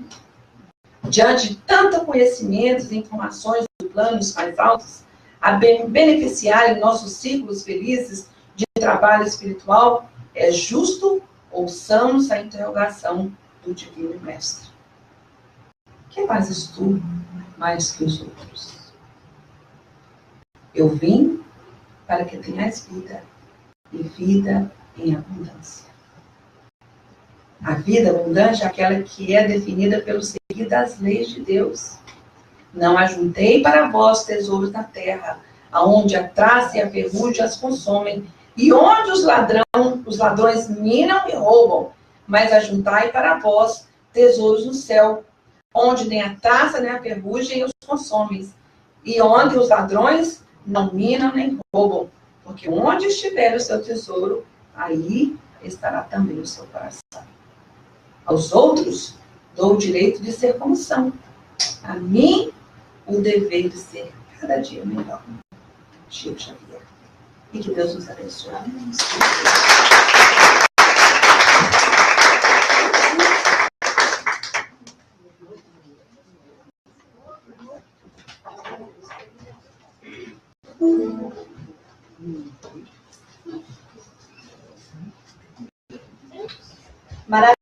Diante de tanto conhecimento e informações de planos mais altos, a beneficiarem nossos círculos felizes de trabalho espiritual, é justo ouçamos a interrogação do Divino Mestre. Que fazes tu mais que os outros? Eu vim para que tenhas vida, e vida em abundância. A vida abundante é aquela que é definida pelo seguir das leis de Deus. Não ajuntei para vós tesouros na terra, aonde a traça e a ferrugem as consomem, e onde os Os ladrões minam e roubam, mas ajuntai para vós tesouros no céu, onde nem a traça nem a ferrugem os consomem, e onde os ladrões não minam nem roubam, porque onde estiver o seu tesouro, aí estará também o seu coração. Aos outros dou o direito de ser como são, a mim o dever de ser cada dia melhor. Chico Xavier. E que Deus nos abençoe. Maravilha.